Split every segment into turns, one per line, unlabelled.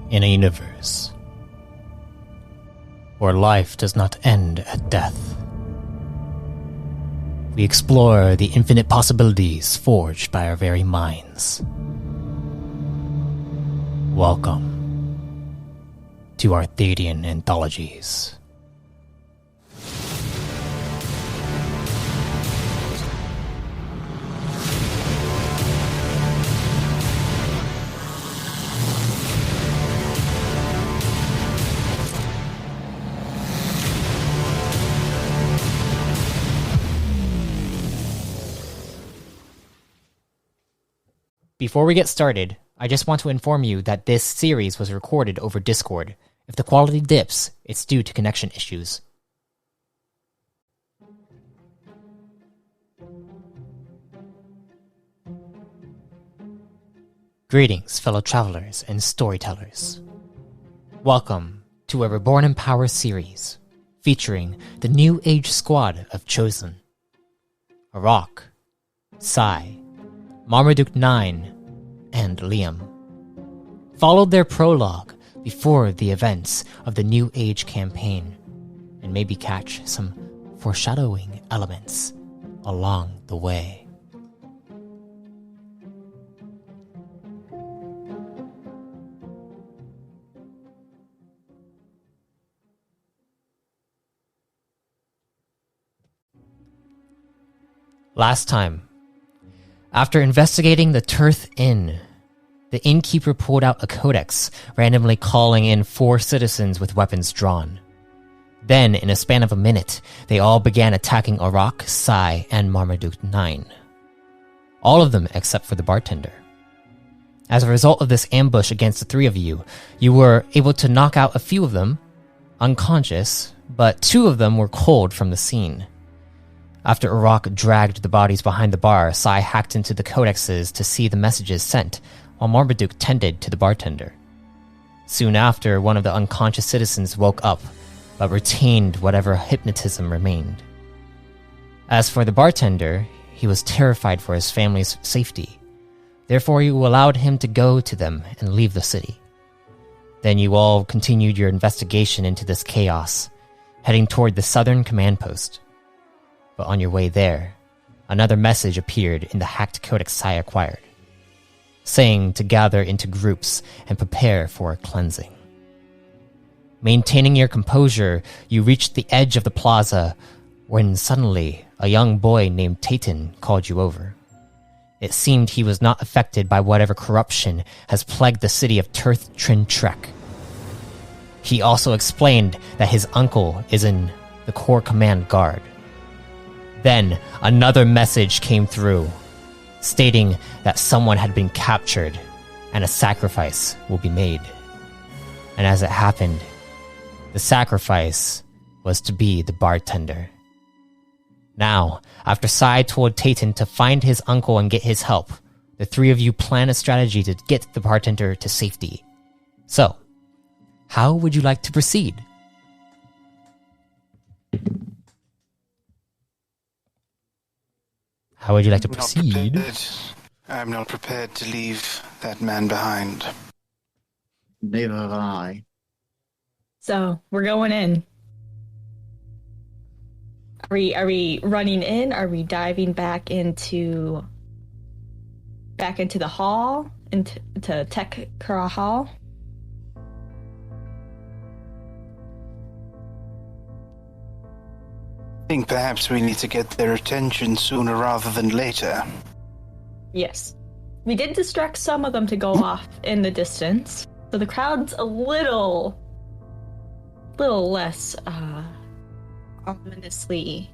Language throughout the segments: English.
in a universe where life does not end at death. We explore the infinite possibilities forged by our very minds. Welcome to Arthadian Anthologies. Before we get started, I just want to inform you that this series was recorded over Discord. If the quality dips, it's due to connection issues. Greetings, fellow travelers and storytellers. Welcome to a Reborn in Power series, featuring the New Age squad of Chosen. Arak, Sai, Marmaduke 9, and Liam followed their prologue before the events of the New Age campaign, and maybe catch some foreshadowing elements along the way. Last time, after investigating the Tirth Inn, the innkeeper pulled out a codex, randomly calling in 4 citizens with weapons drawn. Then, in a span of a minute, they all began attacking Arak, Sai, and Marmaduke 9. All of them except for the bartender. As a result of this ambush against the 3 of you, you were able to knock out a few of them, unconscious, but 2 of them were cold from the scene. After Arak dragged the bodies behind the bar, Sai hacked into the codexes to see the messages sent, while Marmaduke tended to the bartender. Soon after, one of the unconscious citizens woke up, but retained whatever hypnotism remained. As for the bartender, he was terrified for his family's safety. Therefore, you allowed him to go to them and leave the city. Then you all continued your investigation into this chaos, heading toward the southern command post. But on your way there, another message appeared in the hacked codex Sai acquired, saying to gather into groups and prepare for a cleansing. Maintaining your composure, you reached the edge of the plaza when suddenly a young boy named Tayton called you over. It seemed he was not affected by whatever corruption has plagued the city of Tirth Trin Trek. He also explained that his uncle is in the core command guard. Then, another message came through, stating that someone had been captured and a sacrifice will be made. And as it happened, the sacrifice was to be the bartender. Now, after Sai told Tayton to find his uncle and get his help, the 3 of you plan a strategy to get the bartender to safety. So, how would you like to proceed? How would you like to proceed?
I'm not prepared to leave that man behind.
Neither have I.
So, we're going in. Are we running in? Are we diving back into the hall? Into Tekkra Hall?
I think perhaps we need to get their attention sooner rather than later.
Yes. We did distract some of them to go off in the distance, so the crowd's a little less ominously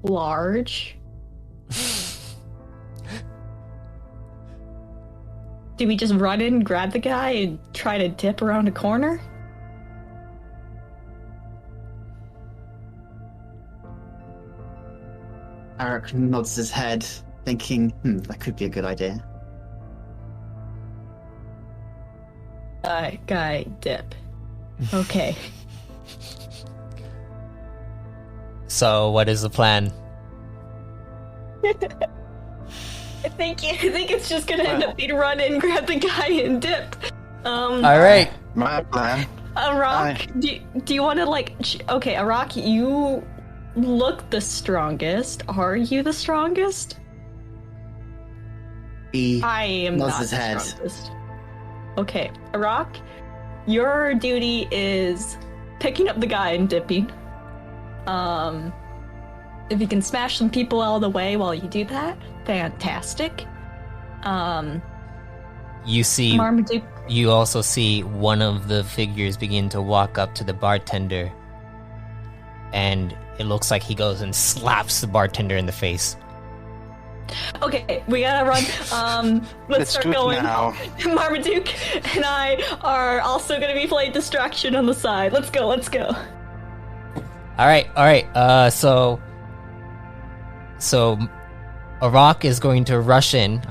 large. Do we just run in, grab the guy, and try to dip around a corner?
Eric nods his head, thinking, that could be a good idea.
Guy, dip. Okay.
So, what is the plan?
I think it's just gonna end up being run in, grab the guy, and dip.
All right.
My plan.
Arak, do you want to okay, Arak, you look the strongest. Are you the strongest?
He
I am
nods
not
his
the
head.
strongest. Okay, Arak, your duty is picking up the guy and dipping. If you can smash some people out of the way while you do that, fantastic.
You see,
Marmaduke.
you also see one of the figures begin to walk up to the bartender, and it looks like he goes and slaps the bartender in the face.
Okay, we gotta run. Let's start
do it
going.
now.
Marmaduke and I are also gonna be playing distraction on the side. Let's go.
All right. So Arak is going to rush in,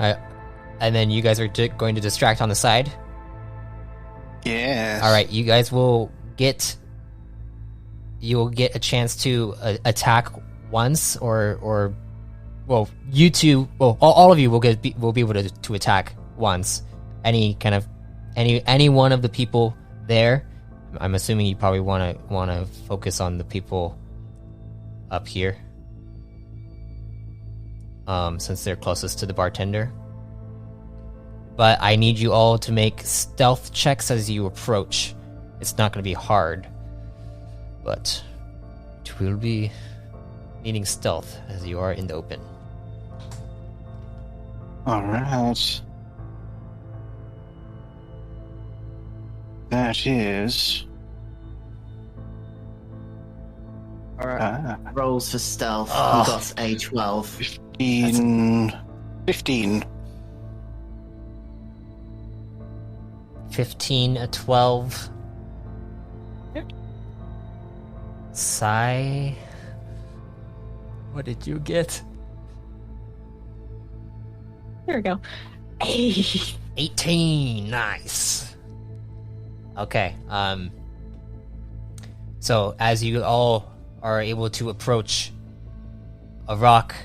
and then you guys are going to distract on the side.
Yes.
All right, you guys will get a chance to attack once, or well, you two, well, all of you will be able to attack once. Any one of the people there. I'm assuming you probably want to focus on the people up here, since they're closest to the bartender. But I need you all to make stealth checks as you approach. It's not going to be hard, but it will be needing stealth as you are in the open.
Alright. That is...
Alright. Rolls for stealth.
Oh.
You got a 12.
15. 15.
15, a 12. Sai, what did you get?
Here we go.
18, nice. Okay, so as you all are able to approach a rock,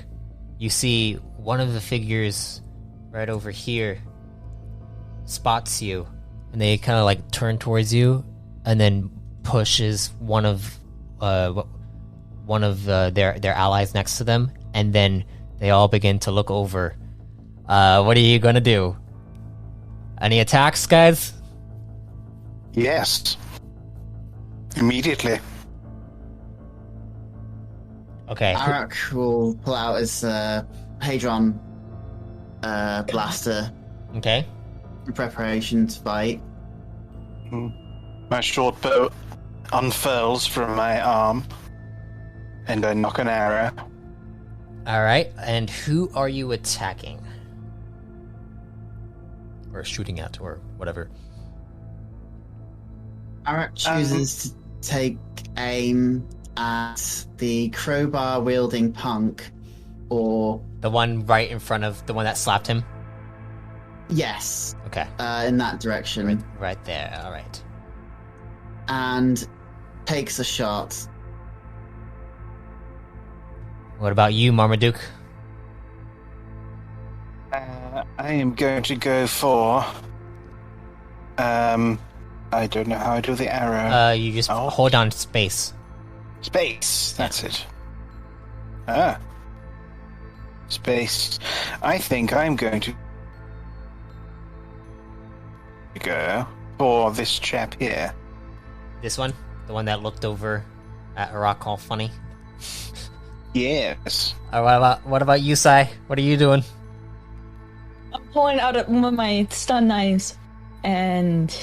you see one of the figures right over here spots you, and they kind of like turn towards you, and then pushes one of their allies next to them, and then they all begin to look over. What are you gonna do? Any attacks, guys?
Yes. Immediately.
Okay.
Arak will pull out his Hadron blaster
Okay.
in preparation to fight.
My short bow unfurls from my arm, and I knock an arrow.
All right. And who are you attacking? Or shooting at, or whatever.
Arak chooses to take aim at the crowbar wielding punk, or
The one right in front of the one that slapped him?
yes,
Okay.
in that direction,
Right there. All right.
and takes a shot.
What about you, Marmaduke?
I am going to go for... I don't know how I do the arrow.
You just
Oh.
hold on space.
Space. That's it. Space. I think I'm going to go for this chap here.
This one? The one that looked over at Arak all funny?
Yes.
What about you, Sai? What are you doing?
I'm pulling out one of my stun knives and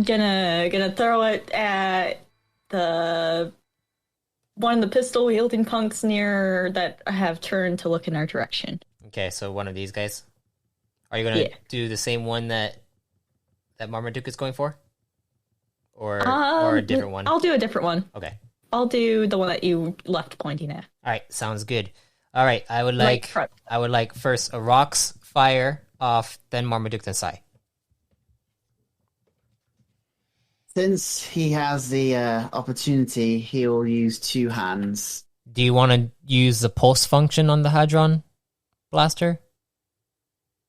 gonna throw it at the one of the pistol wielding punks near that I have turned to look in our direction.
Okay, so one of these guys. Are you gonna do the same one that Marmaduke is going for? Or a different one?
I'll do a different one.
Okay.
I'll do the one that you left pointing at.
Alright, sounds good. Alright, I would
Like
like first Arak's fire off, then Marmaduke, then Sai.
Since he has the opportunity, he'll use two hands.
Do you want to use the pulse function on the Hadron Blaster?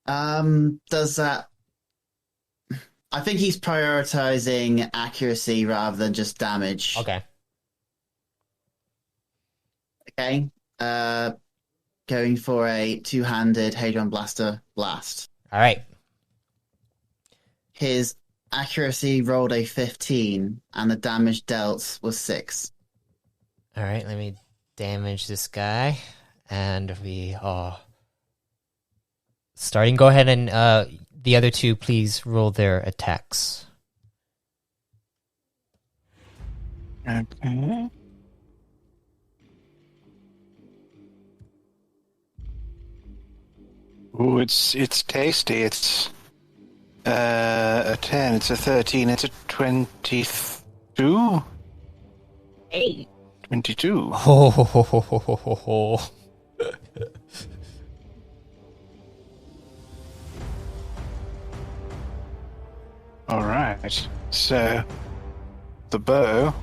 Does that... I think he's prioritizing accuracy rather than just damage.
Okay.
Okay. Going for a two-handed Hadron Blaster blast.
All right.
His accuracy rolled a 15, and the damage dealt was 6.
All right, let me damage this guy. And we are starting. Go ahead and the other two, please roll their attacks.
Okay. Ooh, it's tasty. It's a 10, it's a 13, it's a 22?
8.
22.
Ho, ho, ho, ho, ho, ho, ho, ho.
Alright, so the bow.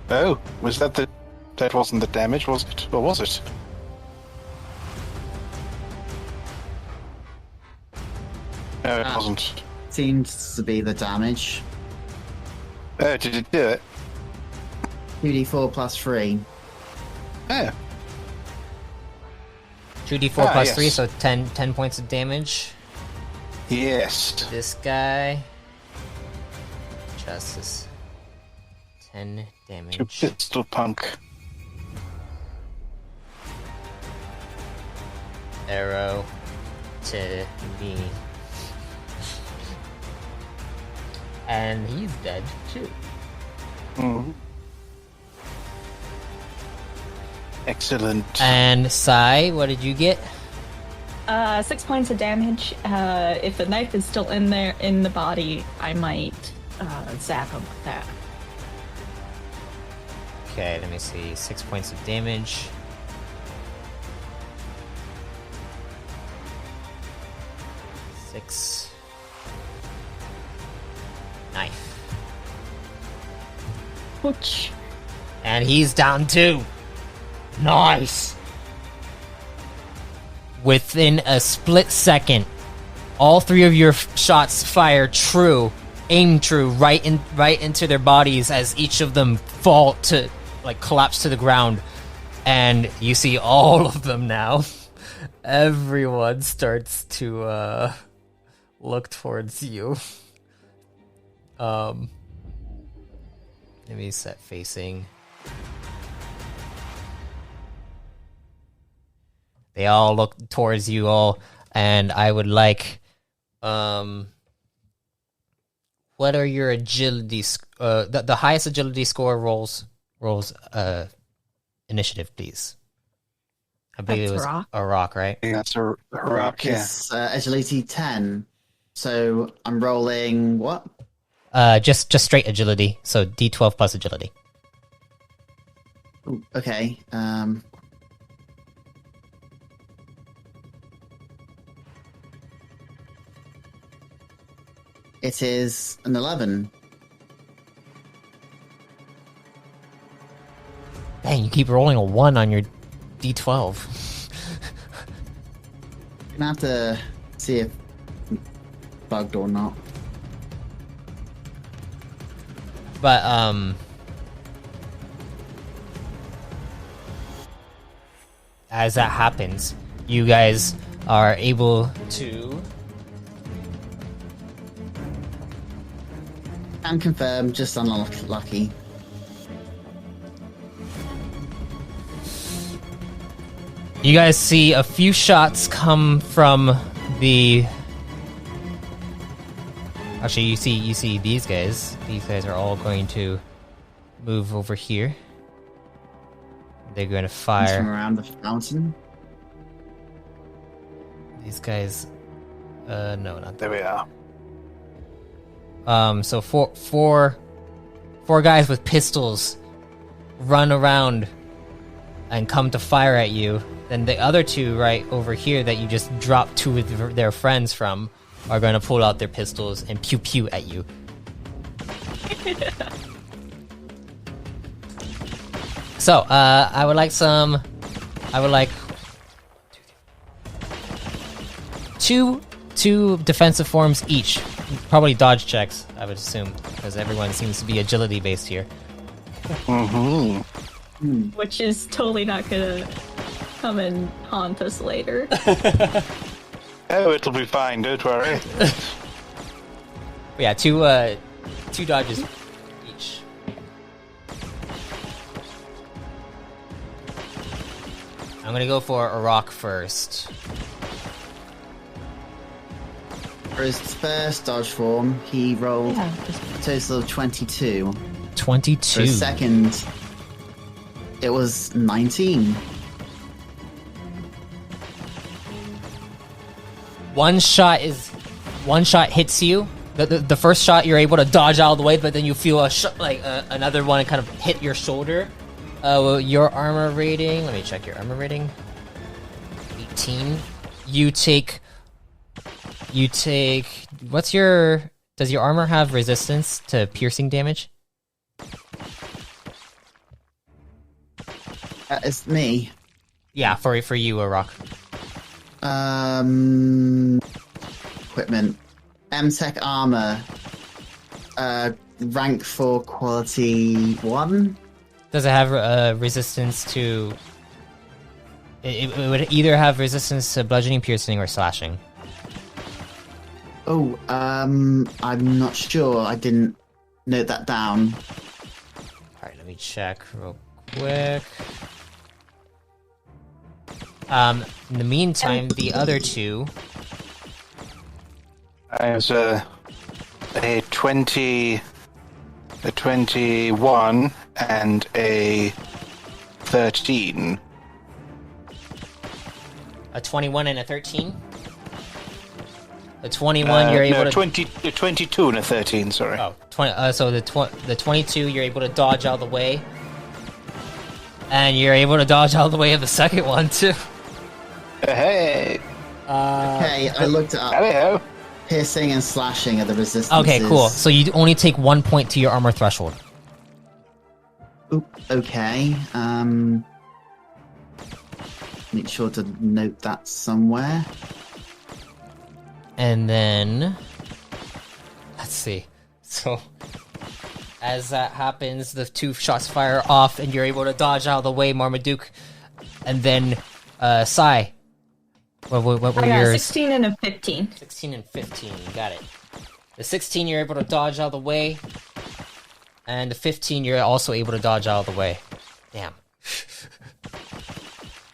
Oh, was that the. That wasn't the damage, was it? Or was it? No, it wasn't.
Seems to be the damage.
Oh, did it do it?
2d4 plus 3.
Oh.
2d4 plus
yes.
3, so 10 points of damage.
Yes.
This guy. Justice. 10
You
damage.
pistol punk.
Arrow to me. And he's dead too.
Mm. Excellent.
And Sai, what did you get?
6 points of damage. If the knife is still in there in the body, I might zap him with that.
Okay, let me see. 6 points of damage. Six. Knife.
Ouch.
And he's down too. Nice. Within a split second, all three of your shots fire true, aim true, right into their bodies as each of them fall to, like, collapse to the ground. And you see all of them now. Everyone starts to look towards you. Let me set facing. They all look towards you all, and I would like, what are your agility, the highest agility score rolls, initiative, please. I believe
That's
it was
rock.
a rock, right?
I think that's a rock, yeah.
Is agility 10. So I'm rolling what?
Just straight agility, so D12 plus agility.
Ooh, okay. It is an 11.
Dang, you keep rolling a 1 on your D12.
Gonna have to see if bugged or not.
But, as that happens, you guys are able to...
Can confirm, just unlucky.
You guys see a few shots come from the... Actually, you see these guys. These guys are all going to move over here. They're going to
From
fire.
around the fountain.
These guys... no, not
There we are.
So four guys with pistols run around and come to fire at you. Then the other two right over here that you just dropped two of their friends from are going to pull out their pistols and pew pew at you. So, I would like two two defensive forms each. Probably dodge checks, I would assume, because everyone seems to be agility based here.
Mm-hmm.
Which is totally not gonna come and haunt us later.
Oh, it'll be fine. Don't worry.
But yeah, two dodges each. I'm gonna go for a rock first.
For his first dodge form, he rolled a total of 22.
22.
For his second, it was 19.
One shot hits you. The first shot you're able to dodge out of the way, but then you feel another one kind of hit your shoulder. Your armor rating. Let me check your armor rating. 18. You take. What's your? Does your armor have resistance to piercing damage?
It's me.
Yeah, for you, Rock.
Equipment. M-Tech armor. Rank 4 quality 1.
Does it have resistance to? It would either have resistance to bludgeoning, piercing, or slashing.
Oh, I'm not sure. I didn't note that down.
Alright, let me check real quick. In the meantime, the other two...
I was a 20... a 21 and a 13.
A 21 and a 13? The 21, you're able to...
22 and a 13, sorry.
Oh, 20, so the 22, you're able to dodge out of the way. And you're able to dodge out of the way of the second one, too.
Hey!
Okay, I looked it up.
Hello!
Piercing and slashing are the resistances.
Okay, cool. So you only take 1 point to your armor threshold.
Oop, okay. Make sure to note that somewhere.
And then... Let's see. So... As that happens, the two shots fire off, and you're able to dodge out of the way, Marmaduke. And then, Sai. What were
I got
yours?
16 and a 15.
16 and 15, got it. The 16, you're able to dodge out of the way. And the 15, you're also able to dodge out of the way. Damn.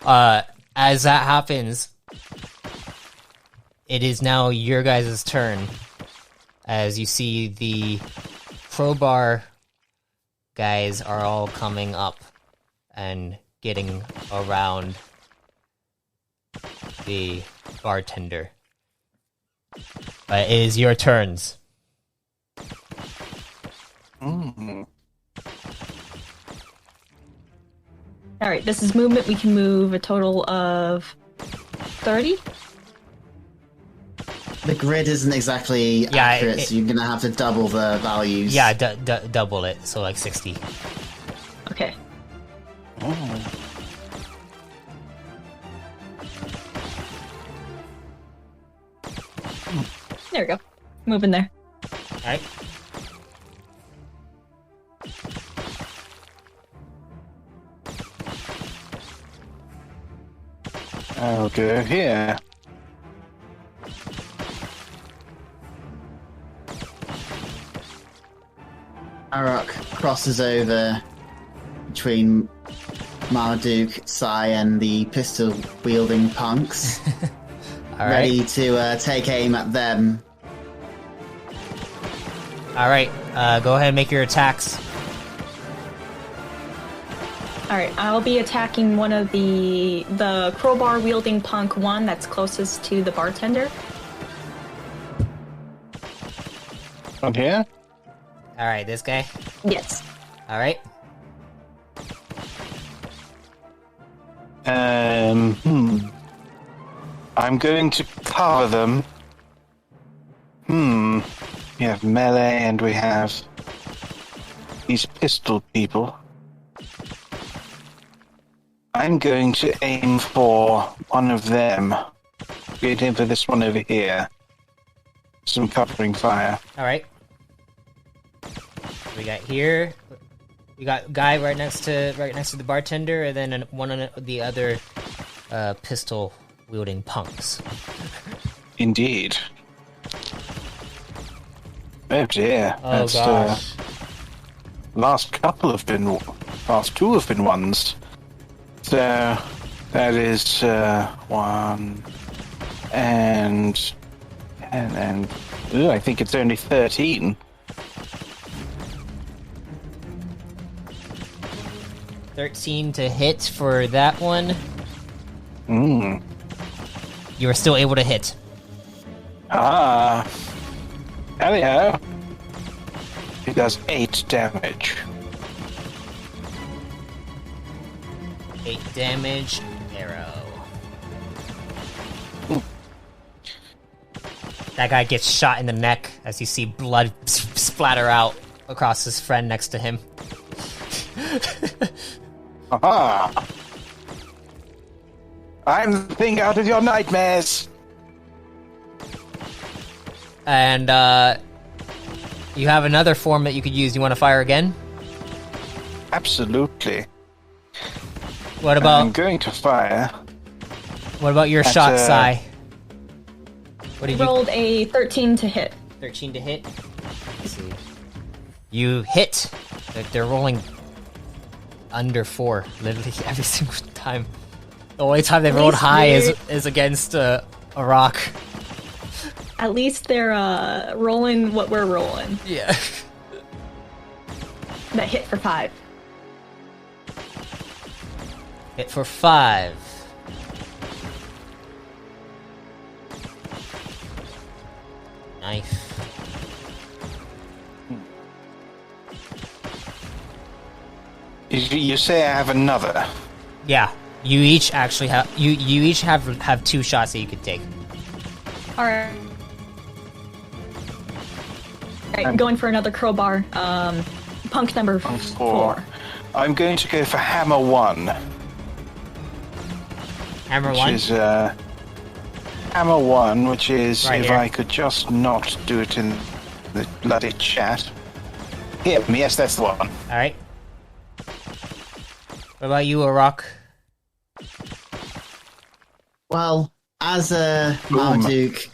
As that happens, it is now your guys' turn. As you see the crowbar guys are all coming up and getting around the bartender. But it is your turns.
Mm.
Alright, this is movement. We can move a total of 30.
The grid isn't exactly accurate, so you're gonna have to double the values.
Yeah, double it, so like 60.
Okay.
Oh.
There we go. Moving there.
Alright.
I'll go here.
Arak crosses over between Marmaduke, Sai, and the pistol-wielding punks, ready to take aim at them.
Alright, go ahead and make your attacks.
Alright, I'll be attacking one of the crowbar wielding punk one that's closest to the bartender.
On here?
Alright, this guy.
Yes.
Alright.
I'm going to cover them. We have melee and we have these pistol people. I'm going to aim for one of them. Going to aim for this one over here. some covering fire.
All right. We got here. We got guy right next to the bartender, and then one of the other pistol wielding punks.
Indeed. Oh dear.
Oh gosh.
Last two have been ones. So that is 1 and I think it's only 13.
13 to hit for that one.
Mm.
You are still able to hit.
Ah. Anyhow. It does 8 damage.
8 damage, arrow. That guy gets shot in the neck as you see blood splatter out across his friend next to him.
Aha! I'm the thing out of your nightmares!
And, you have another form that you could use. You want to fire again?
Absolutely.
What about...
I'm going to fire.
What about your shot, Sai? What did you...
Rolled a 13 to hit.
13 to hit? Let's see. You hit. They're rolling under 4, literally every single time. The only time they rolled high is against a rock.
At least they're rolling what we're rolling.
Yeah.
That hit for 5.
Hit for 5. Knife.
You say I have another?
Yeah. You each actually have you each have 2 shots that you could take.
Alright. Alright, going for another crowbar. Punk number 4.
I'm going to go for hammer 1.
Hammer
which
1?
Is, hammer 1, which is,
right
if
here.
I could just not do it in the bloody chat. Here, yes, that's the one.
Alright. What about you, Arok?
Well, as Marmaduke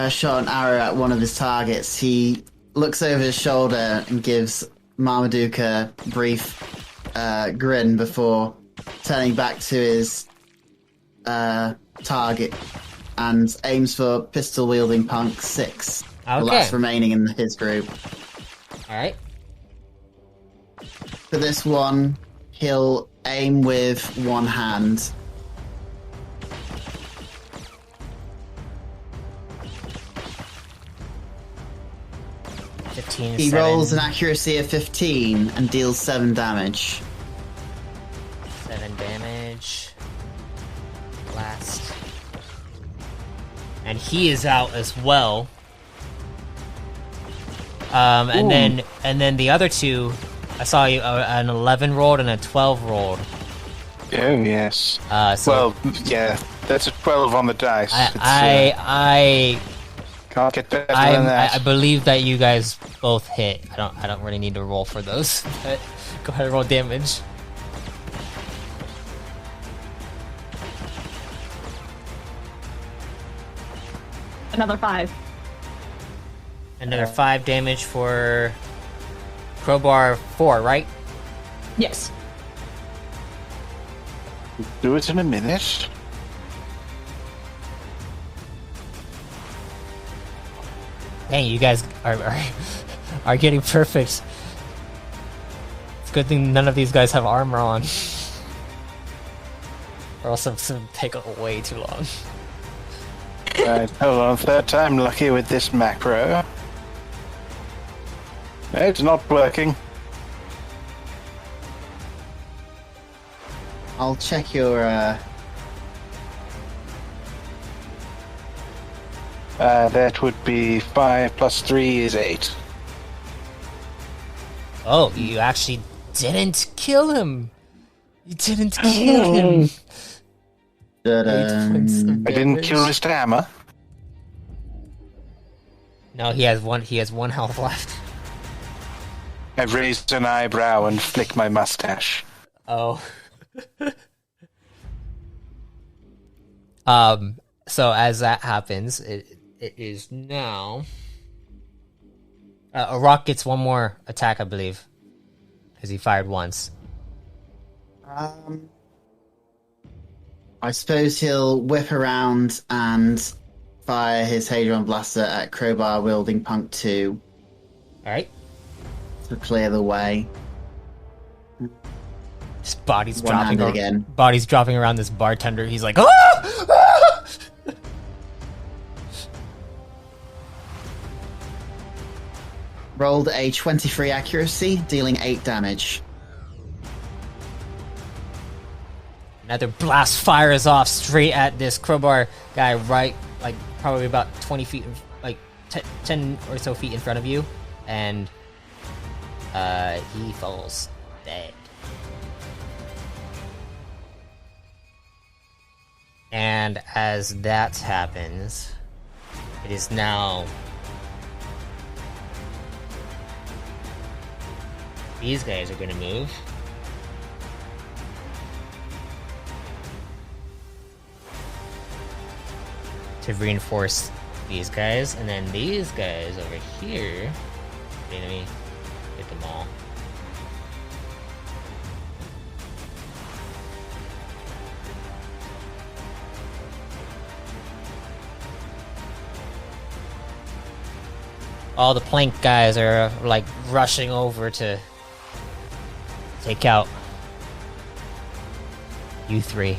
shot an arrow at one of his targets, he looks over his shoulder and gives Marmaduke a brief grin before turning back to his target and aims for pistol-wielding punk 6, the
Okay.
last remaining in his group.
Alright.
For this one, he'll aim with one hand. He rolls an accuracy of 15 and deals 7 damage.
7 damage. Blast. And he is out as well. And then the other 2, I saw you an 11 rolled and a 12 rolled.
Oh, yes.
So
well, yeah, that's a 12 on the dice.
I
can't get better than that.
I believe that you guys both hit. I don't really need to roll for those, but go ahead and roll damage.
Another 5.
Another 5 damage for crowbar 4, right?
Yes.
Do it in a minute.
Dang, you guys are getting perfect. It's a good thing none of these guys have armor on. Or else it's gonna take way too long.
Right, hold on, 3rd time lucky with this macro. No, it's not working.
I'll check your
that would be 5 plus 3 is 8.
Oh, you actually didn't kill him. You didn't kill him. 8 points of
I didn't
damage.
kill Mr. Hammer.
No, he has one. He has one health left.
I raised an eyebrow and flick my mustache.
Oh. So as that happens, it is now. A rock gets one more attack, I believe, because he fired once.
I suppose he'll whip around and fire his Hadron Blaster at Crowbar wielding Punk 2
All right.
to clear the way.
His body's
One-handed
dropping
again.
Body's dropping around this bartender. He's like, ah! Ah!
Rolled a 23 accuracy, dealing 8 damage.
Another blast fires off straight at this crowbar guy, right, like probably about 20 feet, like 10 or so feet in front of you, and he falls dead. And as that happens, it is now these guys are going to move. To reinforce these guys, and then these guys over here. Let me hit them all. All the plank guys are like rushing over to take out you three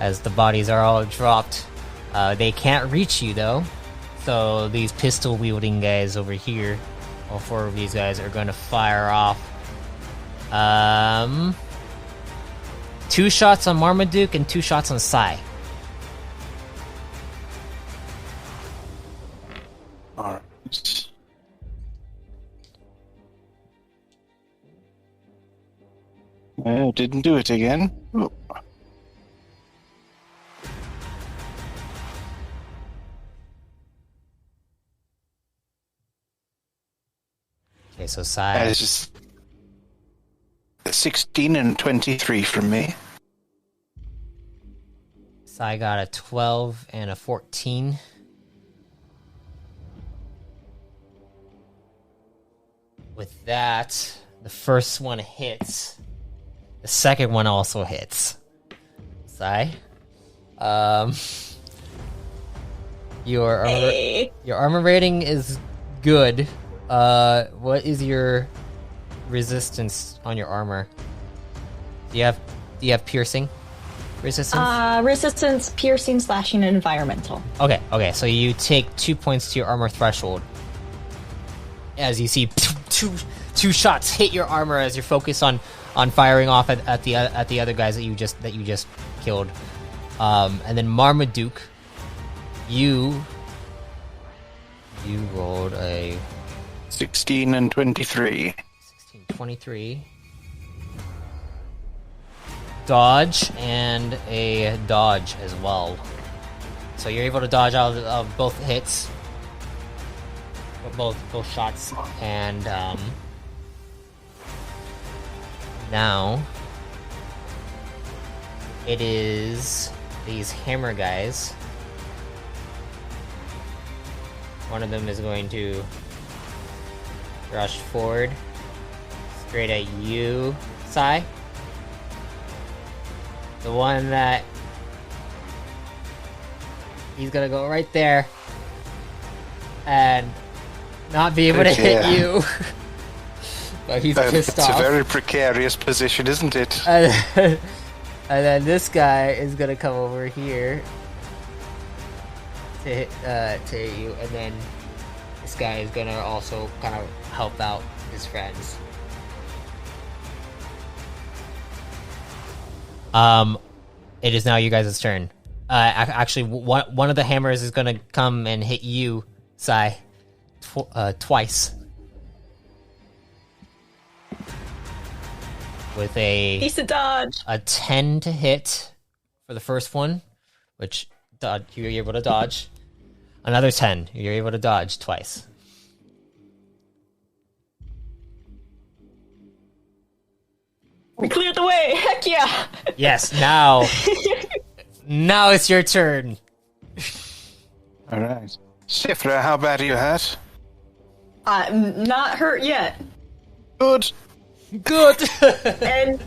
as the bodies are all dropped. They can't reach you though, so these pistol wielding guys over here, all 4 of these guys are going to fire off 2 shots on Marmaduke and 2 shots on Sai.
Alright. Didn't do it again. Ooh.
Okay, so Sai.
That is just 16 and 23 from me.
Sai got a 12 and a 14. With that, the first one hits. The second one also hits. Sai, your armor rating is good. What is your resistance on your armor? Do you have piercing resistance?
Resistance, piercing, slashing, and environmental.
Okay. So you take 2 points to your armor threshold as you see two shots hit your armor as you're focused on firing off at the other guys that you just killed. And then Marmaduke, you rolled a
16 and 23.
16, 23. Dodge and a dodge as well. So you're able to dodge out of both hits, both shots, and now it is these hammer guys. One of them is going to rush forward straight at you, Sai. The one that he's gonna go right there and not be able to hit you. But he's pissed off.
It's a very precarious position, isn't it?
And then this guy is gonna come over here to hit you, and then this guy is gonna also kind of help out his friends. It is now you guys' turn. Actually, one of the hammers is gonna come and hit you, Sai, twice. With a
Piece of dodge.
a 10 to hit for the first one, which you're able to dodge. Another 10. You're able to dodge twice.
We cleared the way. Heck yeah.
Yes, now. Now it's your turn.
All right. Sifra, how bad are you hurt?
I'm not hurt yet.
Good.
Good.
And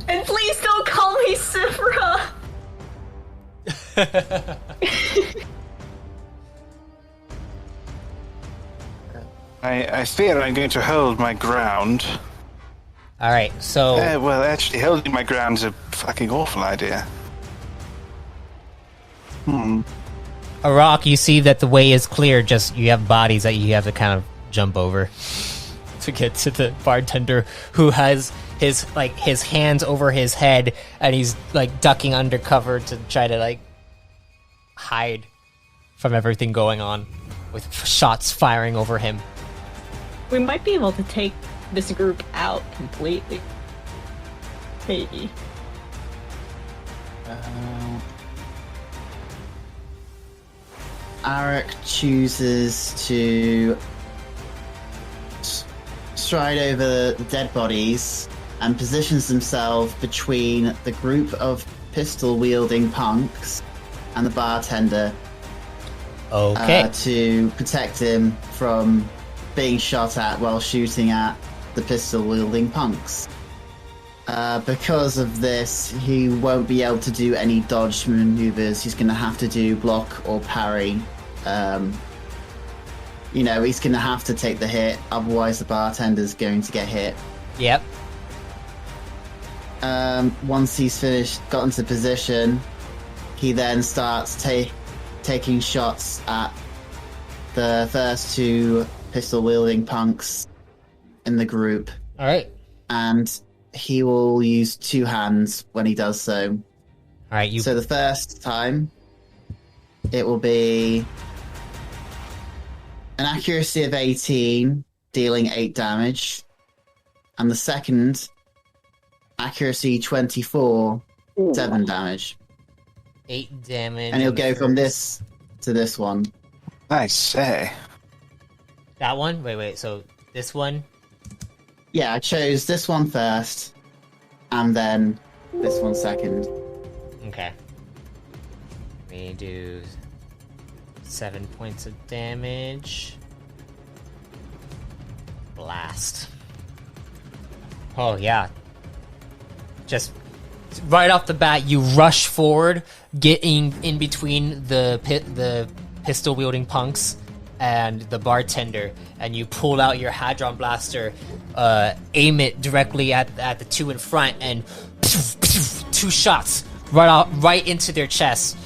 and please don't call me Sifra.
I fear I'm going to hold my ground.
All right, so
Well, actually, holding my ground is a fucking awful idea.
Arak, you see that the way is clear. Just you have bodies that you have to kind of jump over to get to the bartender, who has his hands over his head, and he's like ducking under cover to try to like hide from everything going on, with shots firing over him.
We might be able to take this group out completely. Maybe.
Arik chooses to stride over the dead bodies and positions himself between the group of pistol-wielding punks and the bartender
Okay.
to protect him from being shot at while shooting at the pistol-wielding punks. Because of this, he won't be able to do any dodge maneuvers. He's going to have to do block or parry. He's going to have to take the hit, otherwise the bartender's going to get hit.
Yep.
Once he's got into position, he then starts taking shots at the first two pistol-wielding punks in the group.
All right.
And he will use two hands when he does so.
All right.
So the first time, it will be an accuracy of 18, dealing 8 damage. And the second, accuracy 24, 7 damage.
8 damage.
And he'll go from this to this one.
I say.
That one? Wait. So this one?
Yeah, I chose this one first, and then this one second.
Okay. We do 7 points of damage. Blast. Oh, yeah. Just right off the bat, you rush forward, getting in between the pistol-wielding punks and the bartender, and you pull out your Hadron Blaster, aim it directly at the two in front, and 2 shots right into their chest,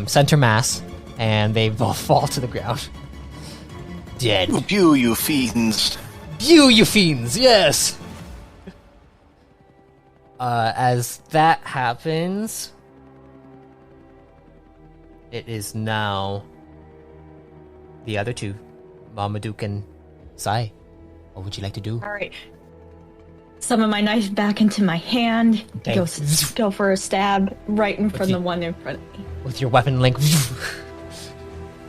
center mass, and they both fall to the ground. Dead.
Pew, you fiends.
You fiends, yes! As that happens, it is now the other two, Marmaduke and Sai. What would you like to do?
All right. Summon my knife back into my hand.
Okay.
Go for a stab right in front of the one in front of me.
With your weapon link,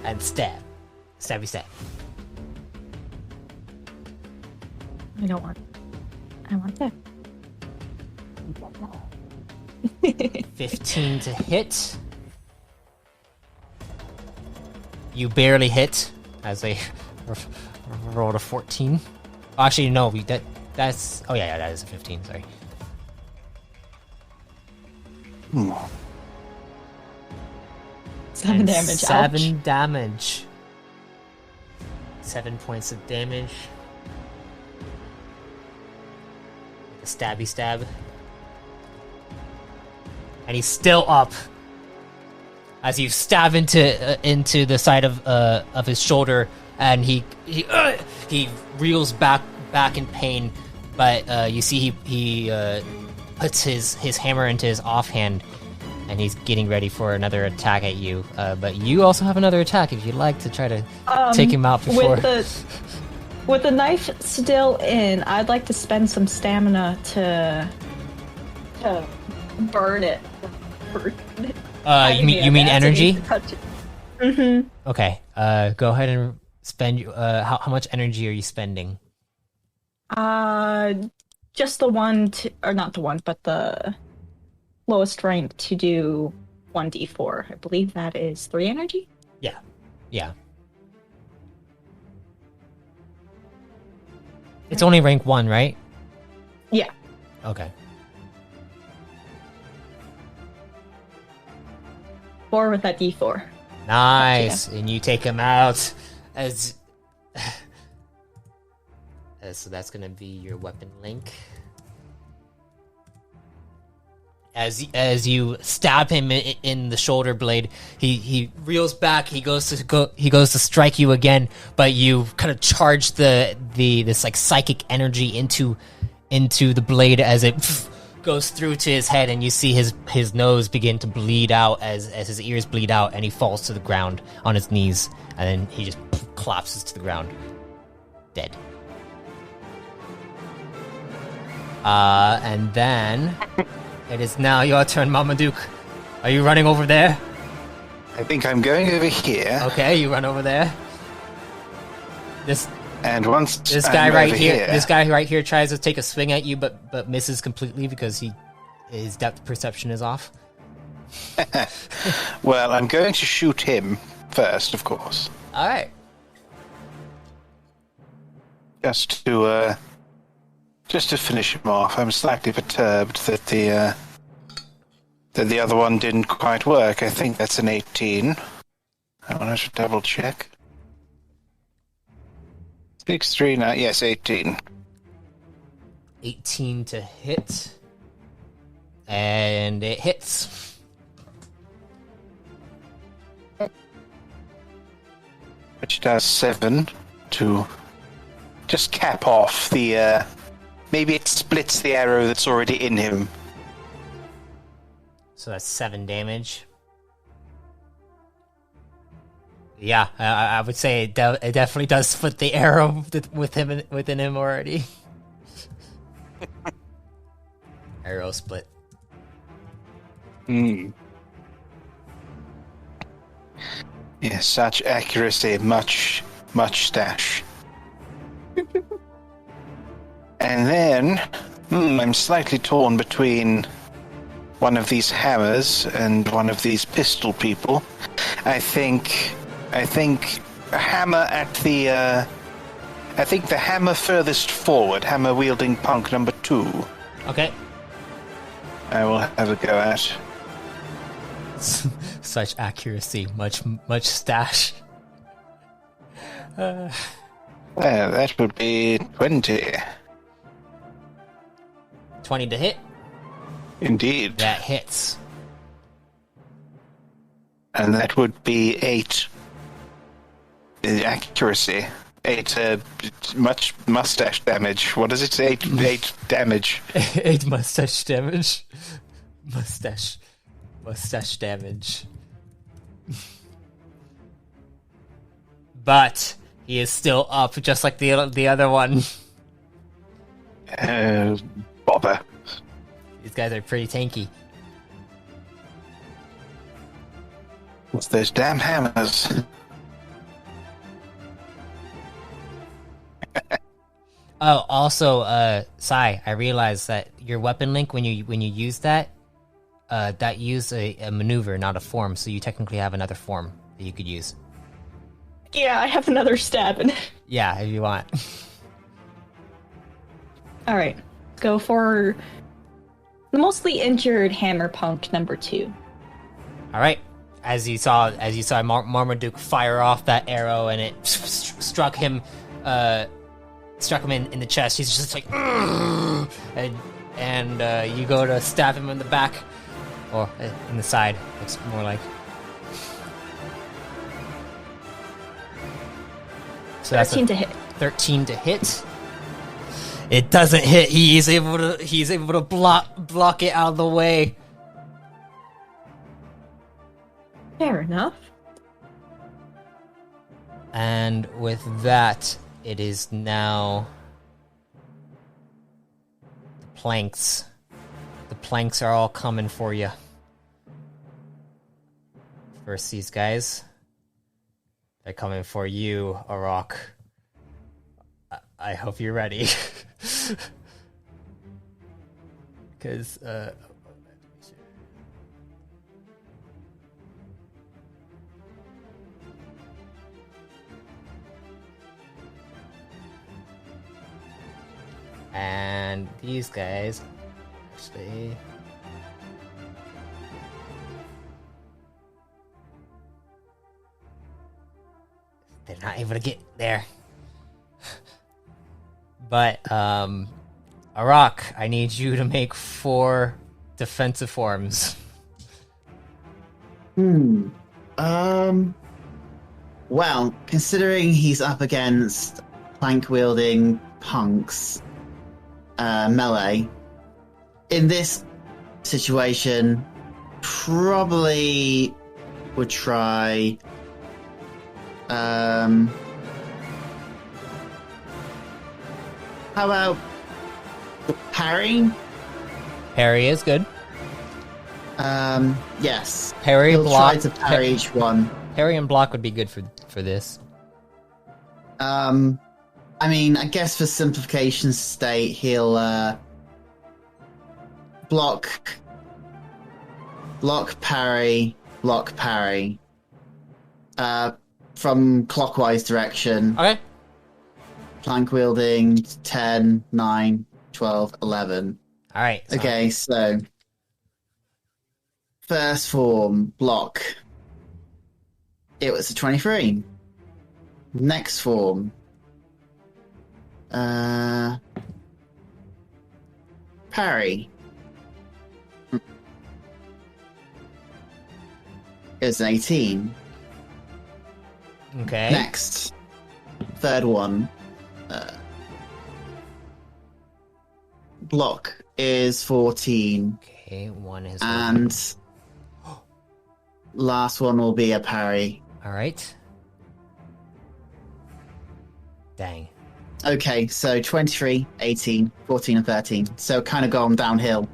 and stab. Stabby stab.
I don't want. I want that.
15 to hit. You barely hit, as they rolled a 14. Actually, no, that's... Oh, yeah, that is a 15, sorry.
Seven
And
damage.
7
Ouch.
damage. 7 points of damage. A stabby stab. And he's still up. As you stab into the side of his shoulder, and he reels back in pain. But you see he puts his hammer into his offhand, and he's getting ready for another attack at you. But you also have another attack if you'd like to try to take him out before.
With the knife still in, I'd like to spend some stamina to burn it.
You mean energy?
Mm-hmm.
Okay. Go ahead and spend. How much energy are you spending?
Just the one or not the one, but the lowest rank to do 1d4. I believe that is 3 energy.
Yeah. Yeah. It's only rank 1, right?
Yeah.
Okay.
4 with that d4.
Nice. And you take him out as so that's gonna be your weapon link. As you stab him in the shoulder blade, he reels back. He goes to strike you again, but you kind of charge this like psychic energy into the blade as it goes through to his head, and you see his nose begin to bleed out as his ears bleed out, and he falls to the ground on his knees, and then he just collapses to the ground, dead. And then. It is now your turn, Marmaduke. Are you running over there?
I think I'm going over here.
Okay, you run over there. This
guy
right here tries to take a swing at you, but misses completely because his depth perception is off.
Well, I'm going to shoot him first, of course.
All right.
Just to finish him off. I'm slightly perturbed that the other one didn't quite work. I think that's an 18. I want to double check. 6, 3, 9. Yes, 18.
18 to hit. And it hits.
Which does 7 to just cap off the... Maybe it splits the arrow that's already in him.
So that's 7 damage. Yeah, I would say it definitely does split the arrow within him already. Arrow split.
Hmm. Yeah, such accuracy, much stash. And then, I'm slightly torn between one of these hammers and one of these pistol people. I think a hammer at the. I think the hammer furthest forward, hammer wielding punk number 2.
Okay.
I will have a go at.
Such accuracy, much stash.
That would be 20.
20 to hit.
Indeed.
That hits.
And that would be 8 accuracy. 8 much mustache damage. What does it say? 8 damage.
8 mustache damage. Mustache damage. But he is still up, just like the other one.
Bother.
These guys are pretty tanky.
What's those damn hammers?
Oh, also, Sai, I realized that your weapon link, when you use that used a maneuver, not a form, so you technically have another form that you could use.
Yeah, I have another stab in it.
Yeah, if you want.
Alright, go for the mostly injured hammer punk number 2.
Alright. As you saw Marmaduke fire off that arrow, and it struck him in the chest. He's just like, ugh! and you go to stab him in the back, or in the side. It's more like. So
13 to hit.
13 to hit. It doesn't hit. He's able to block it out of the way.
Fair enough.
And with that, it is now the planks. The planks are all coming for you. First, these guys. They're coming for you, Arok. I hope you're ready. Because, and these guys, actually... They're not able to get there. But, Arak, I need you to make 4 defensive forms.
Well, considering he's up against plank-wielding punks, melee, in this situation, probably would try... How about parry?
Parry is good.
Yes.
Parry,
He'll
block.
try to parry each one.
Parry and block would be good for this.
I mean, I guess for simplification's sake, he'll block, parry, block, parry. From clockwise direction.
Okay.
Plank wielding 10, 9, 12, 11.
All right.
Okay, so first form, block. It was a 23. Next form. Parry. It was an 18.
Okay.
Next. Third one. Block is 14.
Okay, one is...
And last one will be a parry.
All right. Dang.
Okay, so 23, 18, 14, and 13. So kind of gone downhill.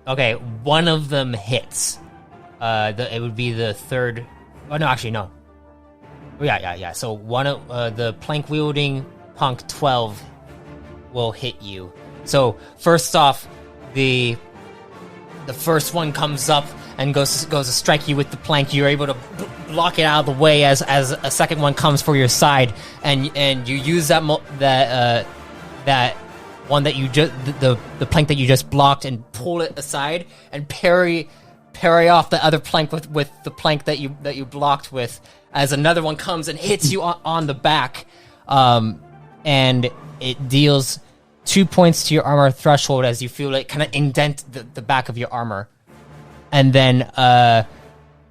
Okay, one of them hits. It would be the third... Oh, no, actually, no. Yeah. So one of the plank wielding punk 12 will hit you. So first off, the first one comes up and goes to strike you with the plank. You're able to block it out of the way as a second one comes for your side, and you use that one that you just the plank that you just blocked and pull it aside and parry off the other plank with the plank that you blocked with, as another one comes and hits you on the back, and it deals 2 points to your armor threshold as you feel it kind of indent the back of your armor. And then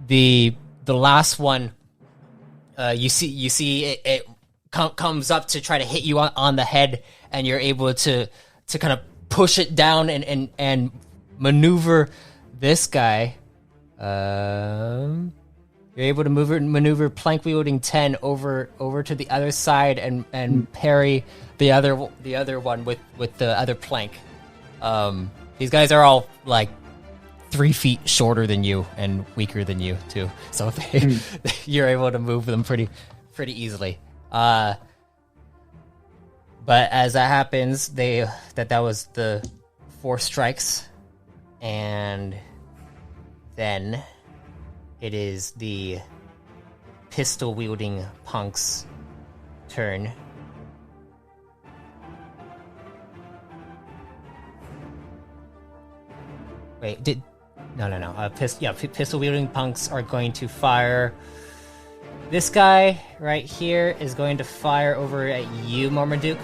the last one, you see it comes up to try to hit you on the head, and you're able to kind of push it down and maneuver this guy. You're able to maneuver plank wielding 10 over to the other side and parry the other one with the other plank. These guys are all like 3 feet shorter than you and weaker than you too, so you're able to move them pretty easily. But as that happens, that was the 4 strikes, and then it is the pistol wielding punk's turn. Wait, no. Pistol wielding punks are going to fire. This guy right here is going to fire over at you, Marmaduke.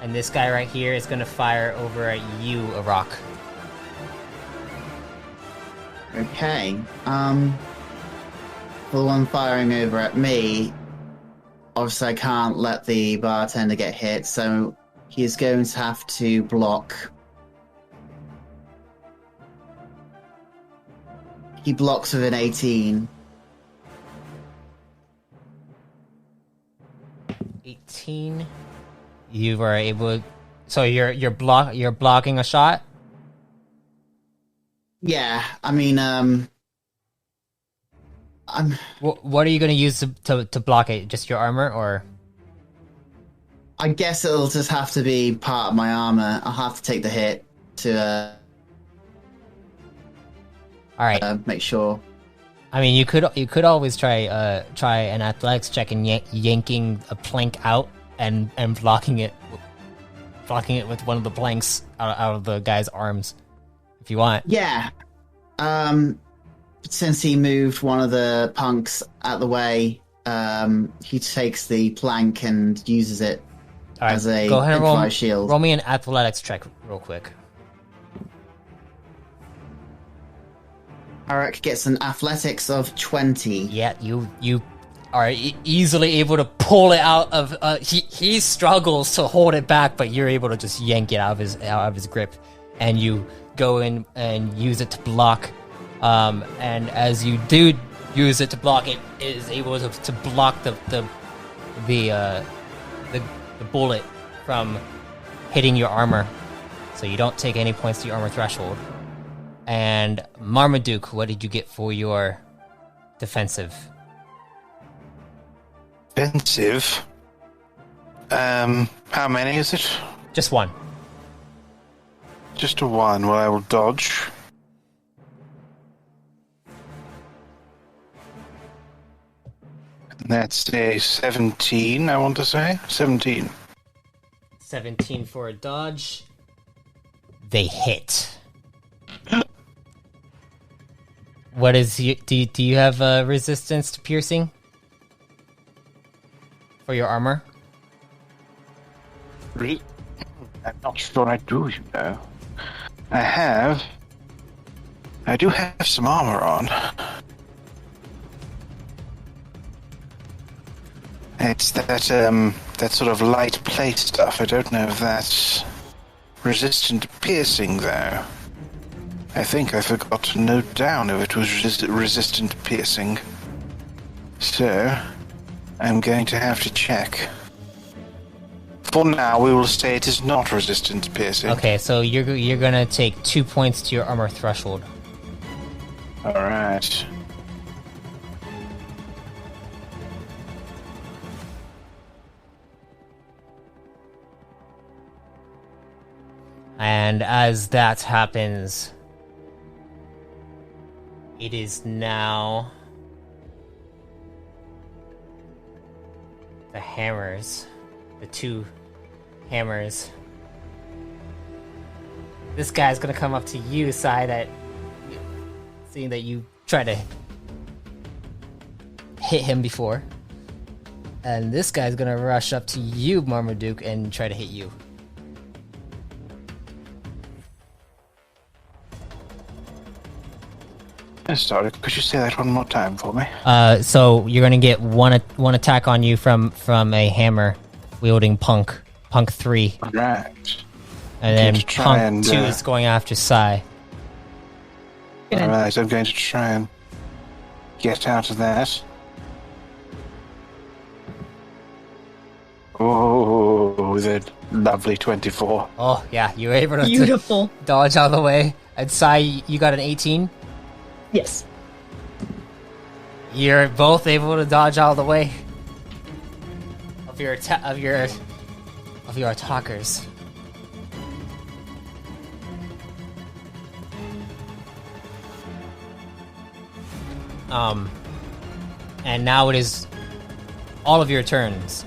And this guy right here is going to fire over at you, Arak.
Okay. For the one firing over at me, obviously I can't let the bartender get hit, so he's going to have to block. He blocks with an 18.
18. You were able. So you're blocking a shot.
Yeah, I mean,
What are you going to use to block it? Just your armor, or?
I guess it'll just have to be part of my armor. I'll have to take the hit to
All right.
make sure.
I mean, you could always try an athletics check and yanking a plank out and blocking it with one of the planks out of the guy's arms, if you want.
Yeah. Since he moved one of the punks out the way, he takes the plank and uses it as a
go ahead and
improvised shield.
Roll me an athletics check real quick.
Arak gets an athletics of 20.
Yeah, you are easily able to pull it out of. He struggles to hold it back, but you're able to just yank it out of his grip, and you go in and use it to block. And as you do use it to block, it is able to block the bullet from hitting your armor, so you don't take any points to your armor threshold. And Marmaduke, what did you get for your defensive?
Defensive? How many is it?
Just one.
Just a one. Well, I will dodge. That's a 17, I want to say. 17.
17 for a dodge. They hit. What is do you have resistance to piercing for your armor?
I'm not sure I do, you know. I do have some armor on. It's that sort of light plate stuff. I don't know if that's resistant to piercing, though. I think I forgot to note down if it was resistant to piercing. So, I'm going to have to check. For now, we will say it is not resistant to piercing.
Okay, so you're gonna take 2 points to your armor threshold.
Alright.
And as that happens, it is now the hammers, the two hammers. This guy's gonna come up to you, Sai, seeing that you tried to hit him before. And this guy's gonna rush up to you, Marmaduke, and try to hit you.
Sorry, could you say that one more time for me?
So you're gonna get one attack on you from a hammer wielding Punk 3.
Right.
And then Punk 2 is going after Sai.
Alright, I'm going to try and get out of that. Oh, the lovely 24.
Oh, yeah, you were able to
Beautiful.
dodge out of the way. And Sai, you got an 18?
Yes.
You're both able to dodge out of the way of your attackers. And now it is all of your turns.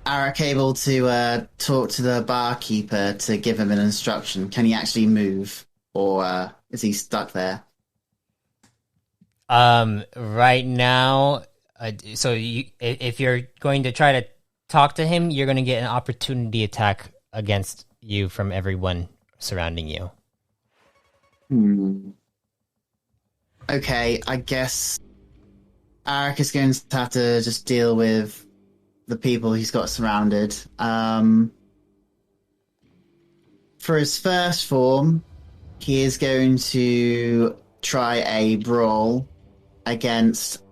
Arak able to talk to the barkeeper to give him an instruction? Can he actually move, or is he stuck there?
Right now, if you're going to try to talk to him, you're going to get an opportunity attack against you from everyone surrounding you.
Okay, I guess Arak is going to have to just deal with the people he's got surrounded. For his first form, he is going to try a brawl against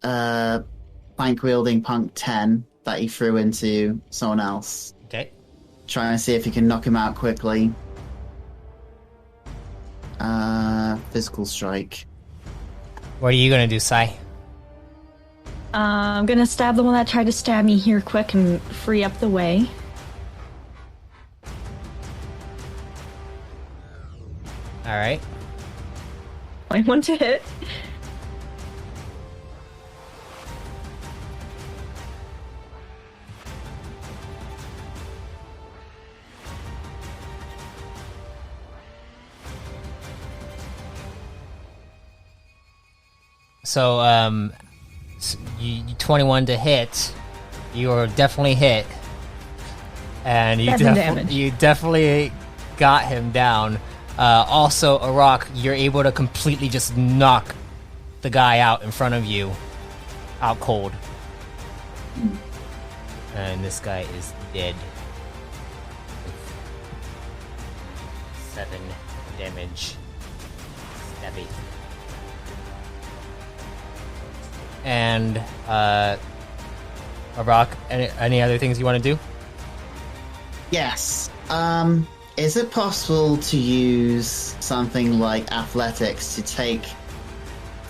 plank wielding Punk 10 that he threw into someone else.
Okay.
trying to see if you can knock him out quickly. Physical strike.
What are you gonna do, Sai?
I'm gonna stab the one that tried to stab me here quick and free up the way.
Alright.
21 to hit.
So, you 21 to hit. You're definitely hit. And you, you definitely got him down. Also, Arak, you're able to completely just knock the guy out in front of you. Out cold. And this guy is dead. 7 damage. Stabby. And, Arak, any other things you want to do?
Yes. Is it possible to use something like athletics to take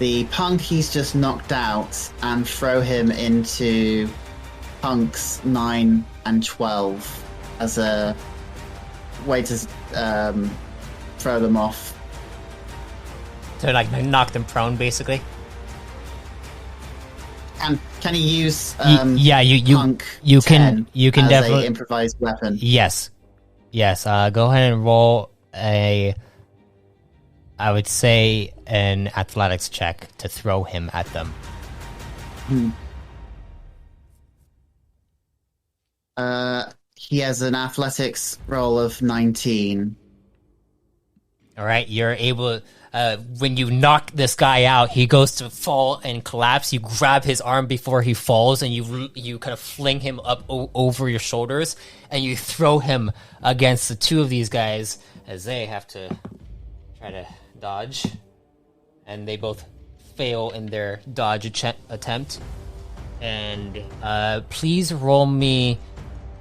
the punk he's just knocked out and throw him into punks 9 and 12 as a way to throw them off?
To, like, knock them prone, basically?
And can he use
you can
as
definitely
a improvised weapon?
Yes. Go ahead and roll I would say an athletics check to throw him at them.
He has an athletics roll of 19.
All right, you're able. When you knock this guy out, he goes to fall and collapse. You grab his arm before he falls, and you kind of fling him up over your shoulders, and you throw him against the two of these guys as they have to try to dodge, and they both fail in their dodge attempt. And please roll me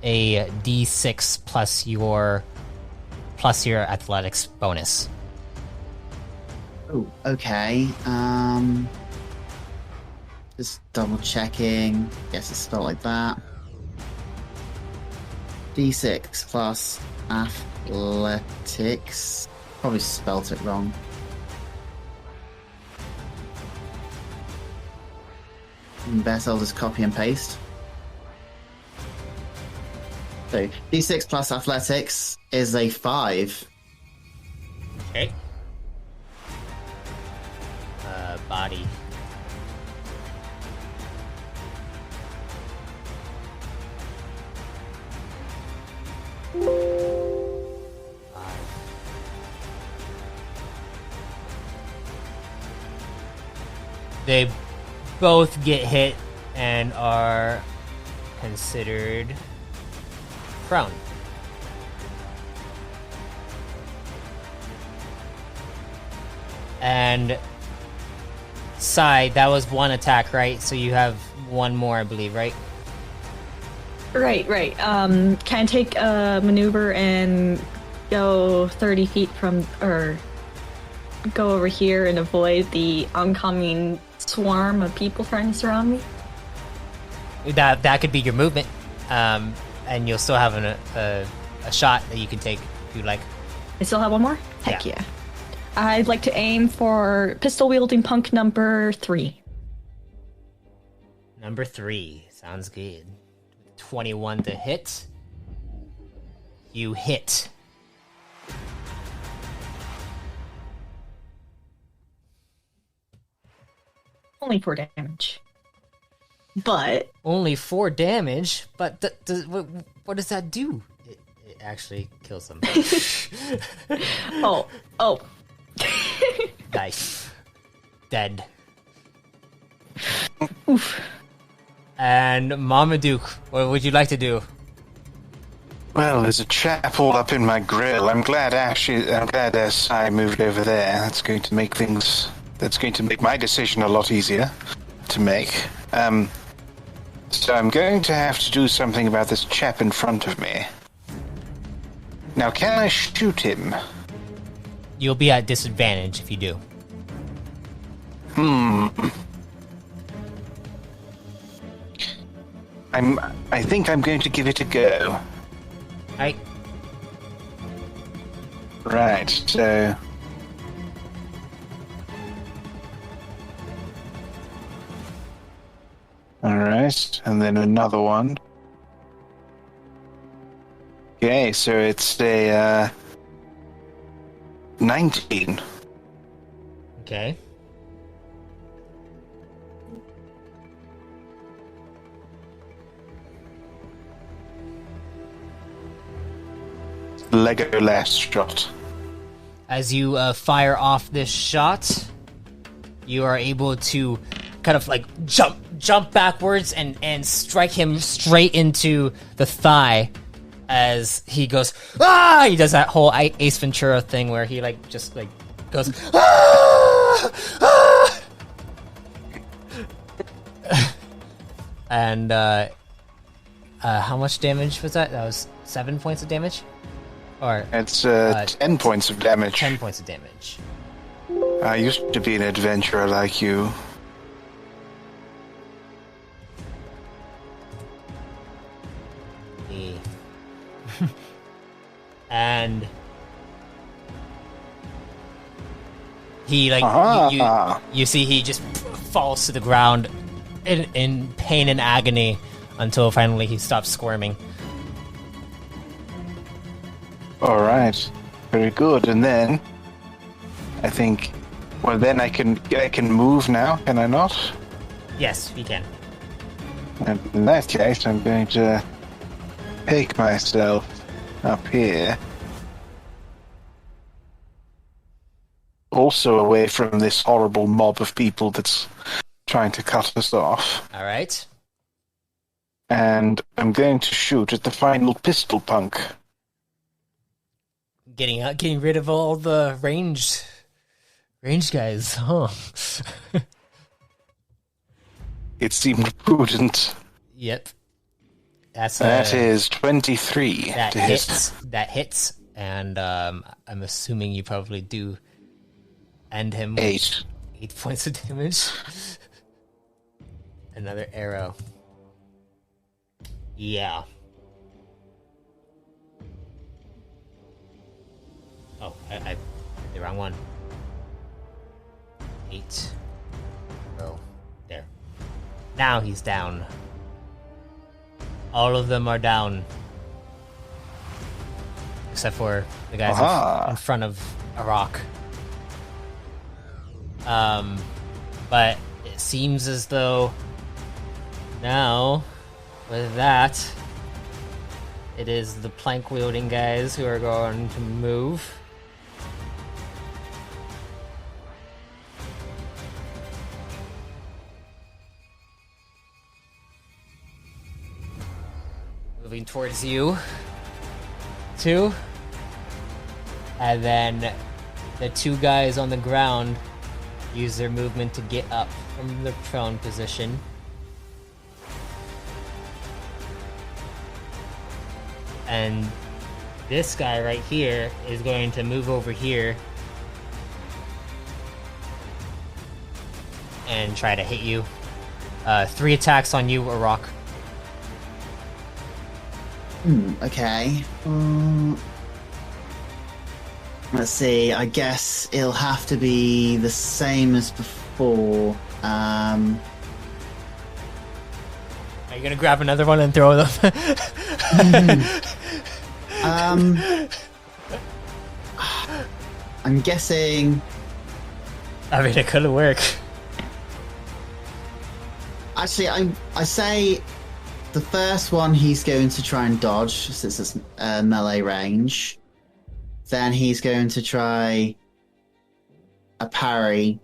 a d6 plus your athletics bonus.
Oh, okay. Just double checking. Guess it's spelled like that. D6 plus athletics. Probably spelt it wrong. Best I'll just copy and paste. So D6 plus athletics is a 5.
Okay. Body. They both get hit and are considered prone. And Sai, that was one attack, right? So you have one more, I believe, right?
Right. Can I take a maneuver and go 30 feet from, or go over here and avoid the oncoming swarm of people trying to surround me?
That could be your movement, and you'll still have a shot that you can take if you like.
I still have one more? Heck yeah. I'd like to aim for pistol-wielding punk number 3.
Number 3. Sounds good. 21 to hit. You hit.
Only 4 damage. But...
Only 4 damage? But what does that do? It actually kills them.
Oh.
Nice. Dead.
Oof.
And Marmaduke, what would you like to do?
Well, there's a chap all up in my grill. I'm glad Sai moved over there. That's going to make my decision a lot easier to make. So I'm going to have to do something about this chap in front of me. Now, can I shoot him?
You'll be at disadvantage if you do.
I think I'm going to give it a go.
Right.
Right, so... Alright, and then another one. Okay, so it's a 19.
Okay.
Lego last shot.
As you fire off this shot, you are able to kind of like jump backwards and strike him straight into the thigh as he goes, ah! He does that whole Ace Ventura thing where he like just like goes, ah! Ah! And how much damage was that? That was 7 points of damage? Or
It's 10 points of damage.
10 points of damage.
I used to be an adventurer like you.
And he like you see he just falls to the ground in pain and agony until finally he stops squirming.
All right, very good. And then I think, well, then I can move now. Can I not?
Yes, you can.
And in that case, I'm going to take myself up here. Also away from this horrible mob of people that's trying to cut us off.
All right.
And I'm going to shoot at the final pistol punk.
Getting rid of all the ranged guys, huh?
It seemed prudent.
Yep.
That is 23
that
to
hits.
hit.
That hits, and I'm assuming you probably do end him with 8 points of damage. Another arrow. Yeah. Oh, I did the wrong one. 8. Oh, there. Now he's down. All of them are down. Except for the guys in front of a rock. But it seems as though now, with that, it is the plank-wielding guys who are going to move. Moving towards you, two, and then the two guys on the ground use their movement to get up from the prone position. And this guy right here is going to move over here and try to hit you. 3 attacks on you, Arak.
Okay. Let's see. I guess it'll have to be the same as before.
Are you gonna grab another one and throw them?
I'm guessing.
I mean, it could work.
Actually, I say the first one he's going to try and dodge since it's melee range. Then he's going to try a parry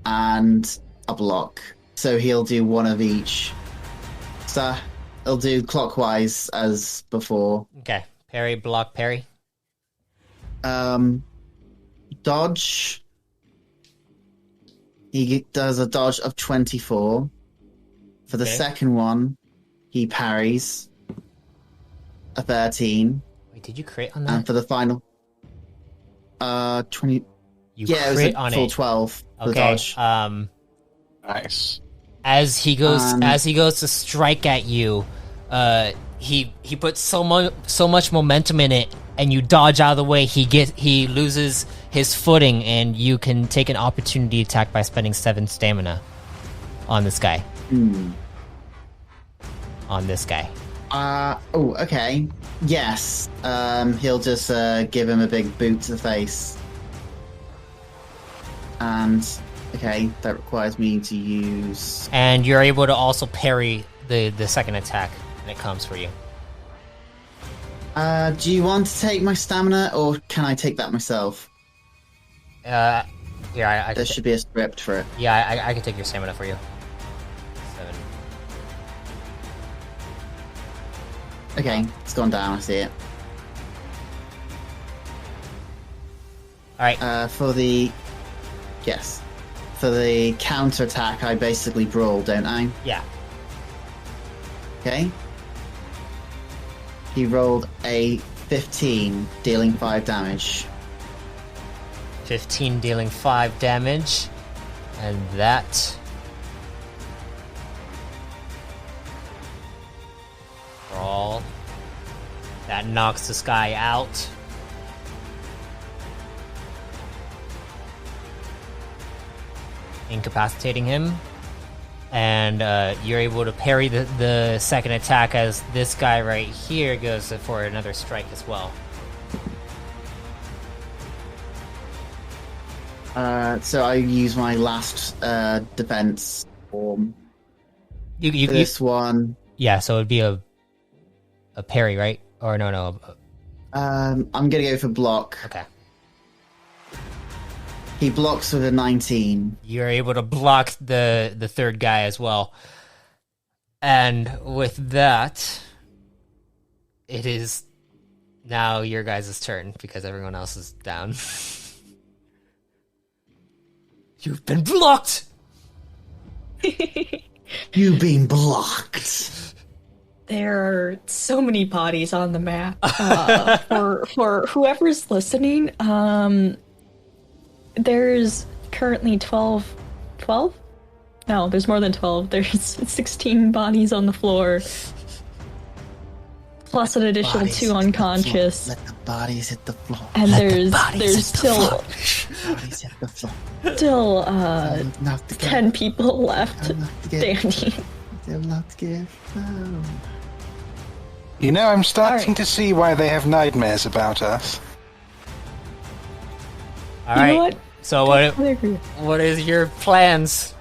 and a block. So he'll do one of each. So he'll do clockwise as before.
Okay. Parry, block, parry.
Dodge. He does a dodge of 24. For the second one, he parries a 13.
Wait, did you crit on that?
And for the final, 20.
You
Yeah, it was
crit
a
on
full
it.
12 for the
Okay.
dodge.
Nice.
As he goes to strike at you, he puts so much momentum in it, and you dodge out of the way. He loses his footing, and you can take an opportunity attack by spending 7 stamina on this guy. On this guy.
Oh, okay. Yes. He'll just give him a big boot to the face. And okay, that requires me to use.
And you're able to also parry the second attack when it comes for you.
Do you want to take my stamina, or can I take that myself?
Here,
There should be a script for it.
Yeah, I can take your stamina for you. 7.
Okay, it's gone down. I see it.
All right.
For the counter attack, I basically brawl, don't I?
Yeah.
Okay. He rolled a 15, dealing 5 damage.
15 dealing 5 damage, and that brawl that knocks this guy out. Incapacitating him, and you're able to parry the second attack as this guy right here goes for another strike as well.
So I use my last defense form.
You
This one.
yeah, so it'd be a parry, right? Or no.
I'm gonna go for block.
Okay.
He blocks with a 19.
You're able to block the third guy as well. And with that, it is now your guys' turn because everyone else is down. You've been blocked!
You've been blocked.
There are so many bodies on the map. For whoever's listening, there's currently 12? No, there's more than 12. There's 16 bodies on the floor. Plus an additional
Bodies
2
hit the
unconscious.
floor. Let the bodies hit the floor.
And
Let the
there's
bodies hit the
still
floor. Bodies hit the floor.
still
Not to
10 people left
Not to get.
standing.
They're not to get. Oh.
You know, I'm starting
Alright.
to see why they have nightmares about us.
All
You
right.
know what?
So
I agree.
what is your plans?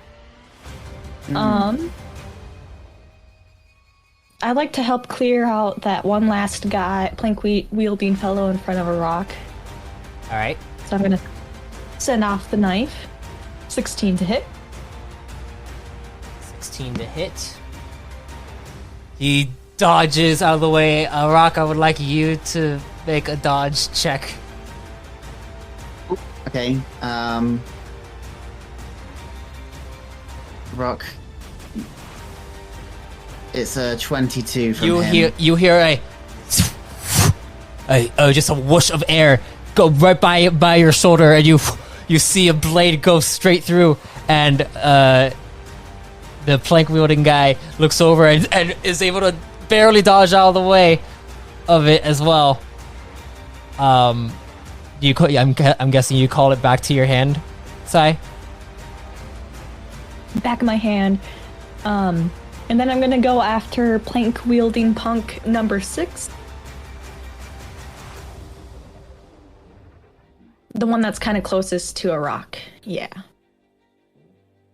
I'd like to help clear out that one last guy, plank wielding fellow in front of a rock.
All right.
So I'm gonna send off the knife. 16 to hit.
16 to hit. He dodges out of the way. Rock, I would like you to make a dodge check.
Okay. Rock. It's a 22 from him.
You hear just a whoosh of air go right by your shoulder, and you see a blade go straight through, and the plank wielding guy looks over and is able to barely dodge out of the way of it as well. I'm guessing you call it back to your hand, Sai?
Back of my hand. And then I'm gonna go after plank wielding punk number 6. The one that's kind of closest to a rock. Yeah.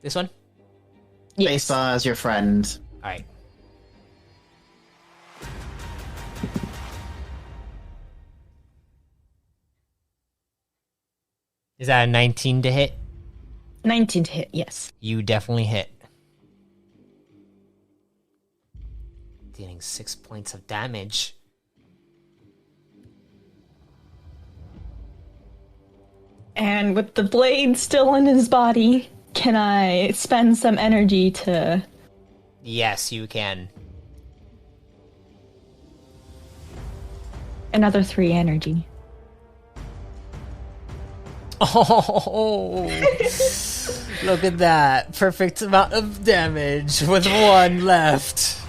This one?
Yes.
Spacebar as your friend.
All right. Is that a 19 to hit?
19 to hit, yes.
You definitely hit. Dealing 6 points of damage.
And with the blade still in his body, can I spend some energy to...
Yes, you can.
Another 3 energy.
Oh, look at that. Perfect amount of damage with 1 left.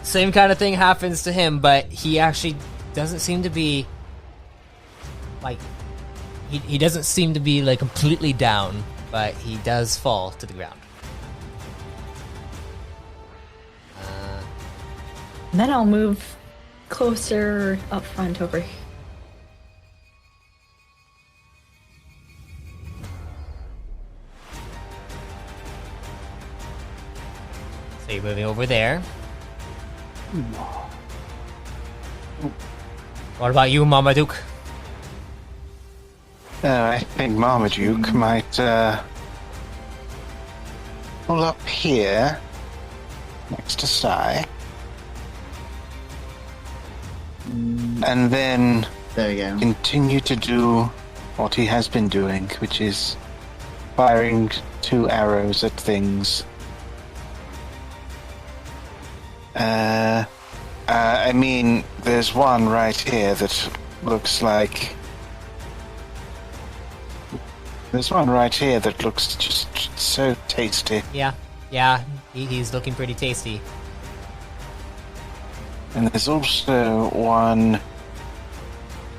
Same kind of thing happens to him, but he actually doesn't seem to be like he doesn't seem to be like completely down, but he does fall to the ground.
Then I'll move closer up front over here.
So you're moving over there. What about you, Marmaduke?
I think Marmaduke might pull up here next to Sai. And then
There we go.
continue to do what he has been doing, which is firing 2 arrows at things. I mean, there's one right here that looks like... There's one right here that looks just so tasty.
Yeah, he's looking pretty tasty.
And there's also one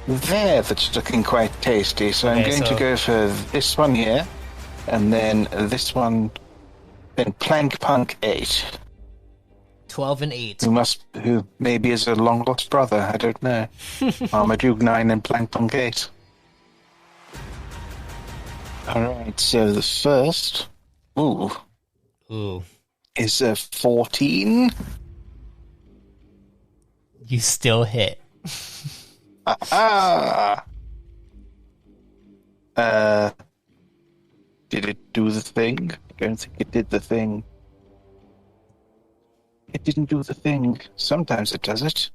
there that's looking quite tasty. So I'm
Okay,
going to go for this one here, and then this one, then Plank Punk 8.
12 and 8.
Who maybe is a long lost brother, I don't know. Marmaduke 9 and Plank Punk 8. Alright, so the first
Ooh.
is a 14.
You still hit.
Ah! Did it do the thing? I don't think it did the thing. It didn't do the thing. Sometimes it does it.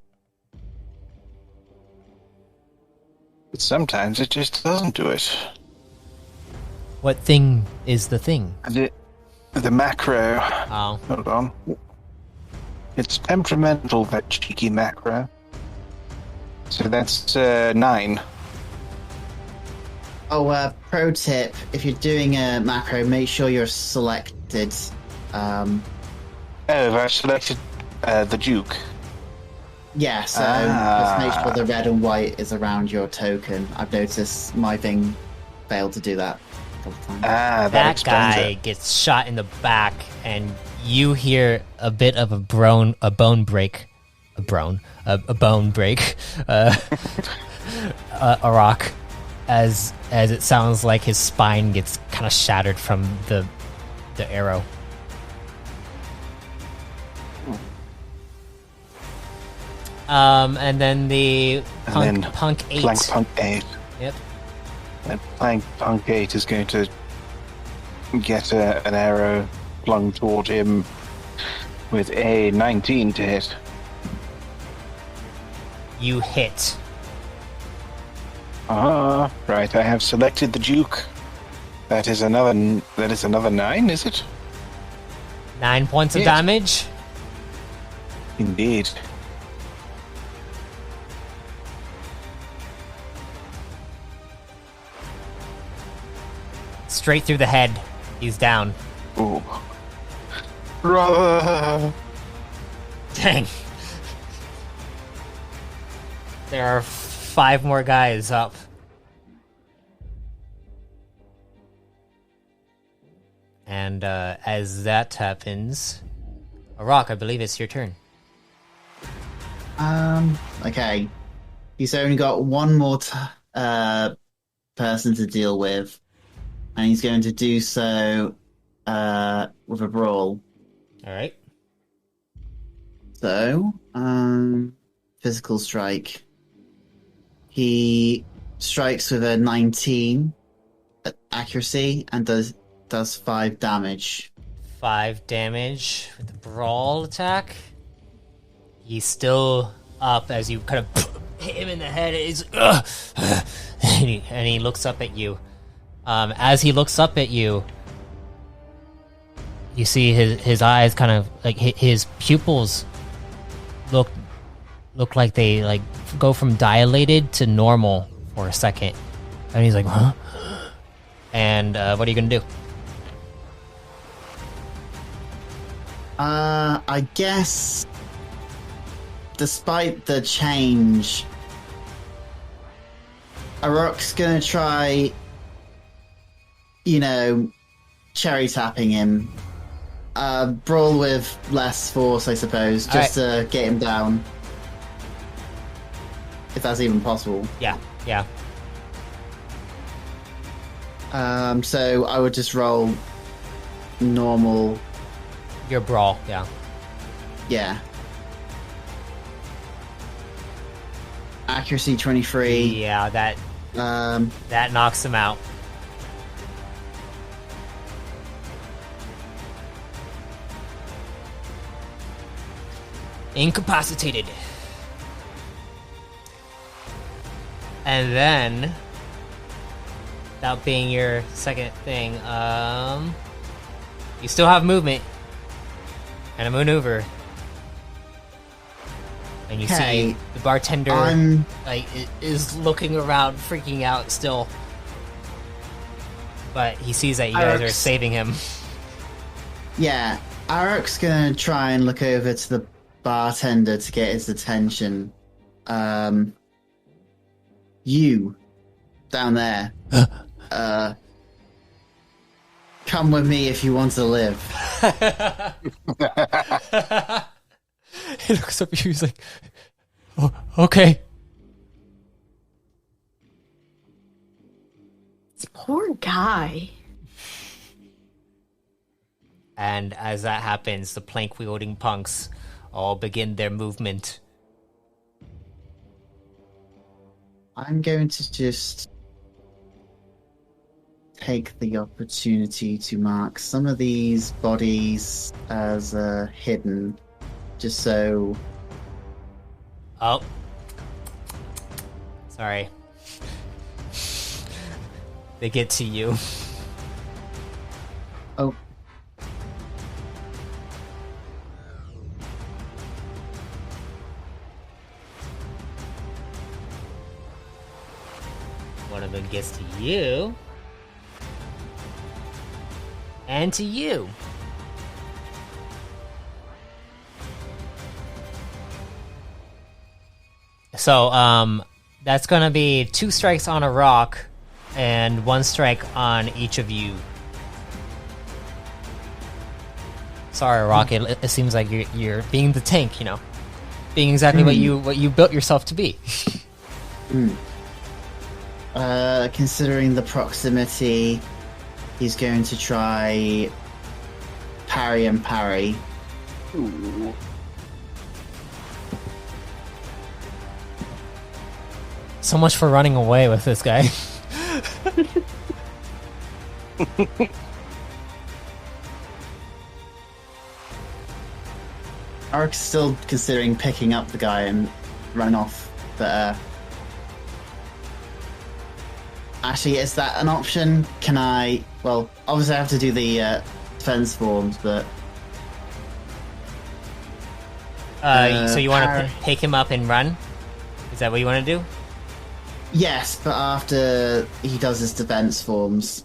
But sometimes it just doesn't do it.
What thing is the thing?
The macro.
Oh.
Hold on. It's temperamental, that cheeky macro. So that's 9.
Oh, pro tip: if you're doing a macro, make sure you're selected.
I've selected the Duke.
Yeah, so just make sure the red and white is around your token. I've noticed my thing failed to do that a couple of times.
That
explains
guy
it.
gets shot in the back, and you hear a bit of a bone break. A bone break. A rock. As it sounds like his spine gets kind of shattered from the arrow. And then the Punk 8.
Plank Punk 8.
Yep.
And Plank Punk 8 is going to get an arrow flung toward him with a 19 to hit.
You hit.
Right, I have selected the Duke. That is another 9, is it?
9 points of
Yes.
damage.
Indeed.
Straight through the head. He's down.
Ooh. Brother!
Dang. There are 5 more guys up. And as that happens, Arak, I believe it's your turn.
Okay. He's only got one more person to deal with, and he's going to do so with a brawl.
All right.
So, physical strike. He strikes with a 19 accuracy and does 5 damage.
5 damage with the brawl attack. He's still up as you kind of hit him in the head. He's and he looks up at you. As he looks up at you, you see his eyes kind of like his pupils look like they like go from dilated to normal for a second, and he's like, "Huh?" And what are you gonna do?
I guess, despite the change, Arok's gonna try, cherry tapping him. Brawl with less force, I suppose, just to get him down. If that's even possible.
Yeah.
So I would just roll normal.
Your brawl, yeah.
Yeah. Accuracy 23.
Yeah, that knocks him out. Incapacitated. And then, without being your second thing, you still have movement and a maneuver. And you see the bartender is looking around, freaking out still. But he sees that you guys are saving him.
Yeah, Arok's gonna try and look over to the bartender to get his attention. You down there. Come with me if you want to live.
He looks up at you, he's like, "Oh, okay."
This poor guy.
And as that happens, the plank-wielding punks all begin their movement.
I'm going to just take the opportunity to mark some of these bodies as hidden, just so...
Oh. Sorry. They get to you.
Oh.
One of them gets to you. And to you. So, that's gonna be 2 strikes on a rock and 1 strike on each of you. Sorry, Rock. It seems like you're being the tank, being exactly what you built yourself to be.
Considering the proximity, he's going to try parry and parry.
Ooh.
So much for running away with this guy.
Arik's still considering picking up the guy and run off, but actually, is that an option? Can I... Well, obviously I have to do the defense forms, but...
So you want to pick him up and run? Is that what you want to do?
Yes, but after he does his defense forms.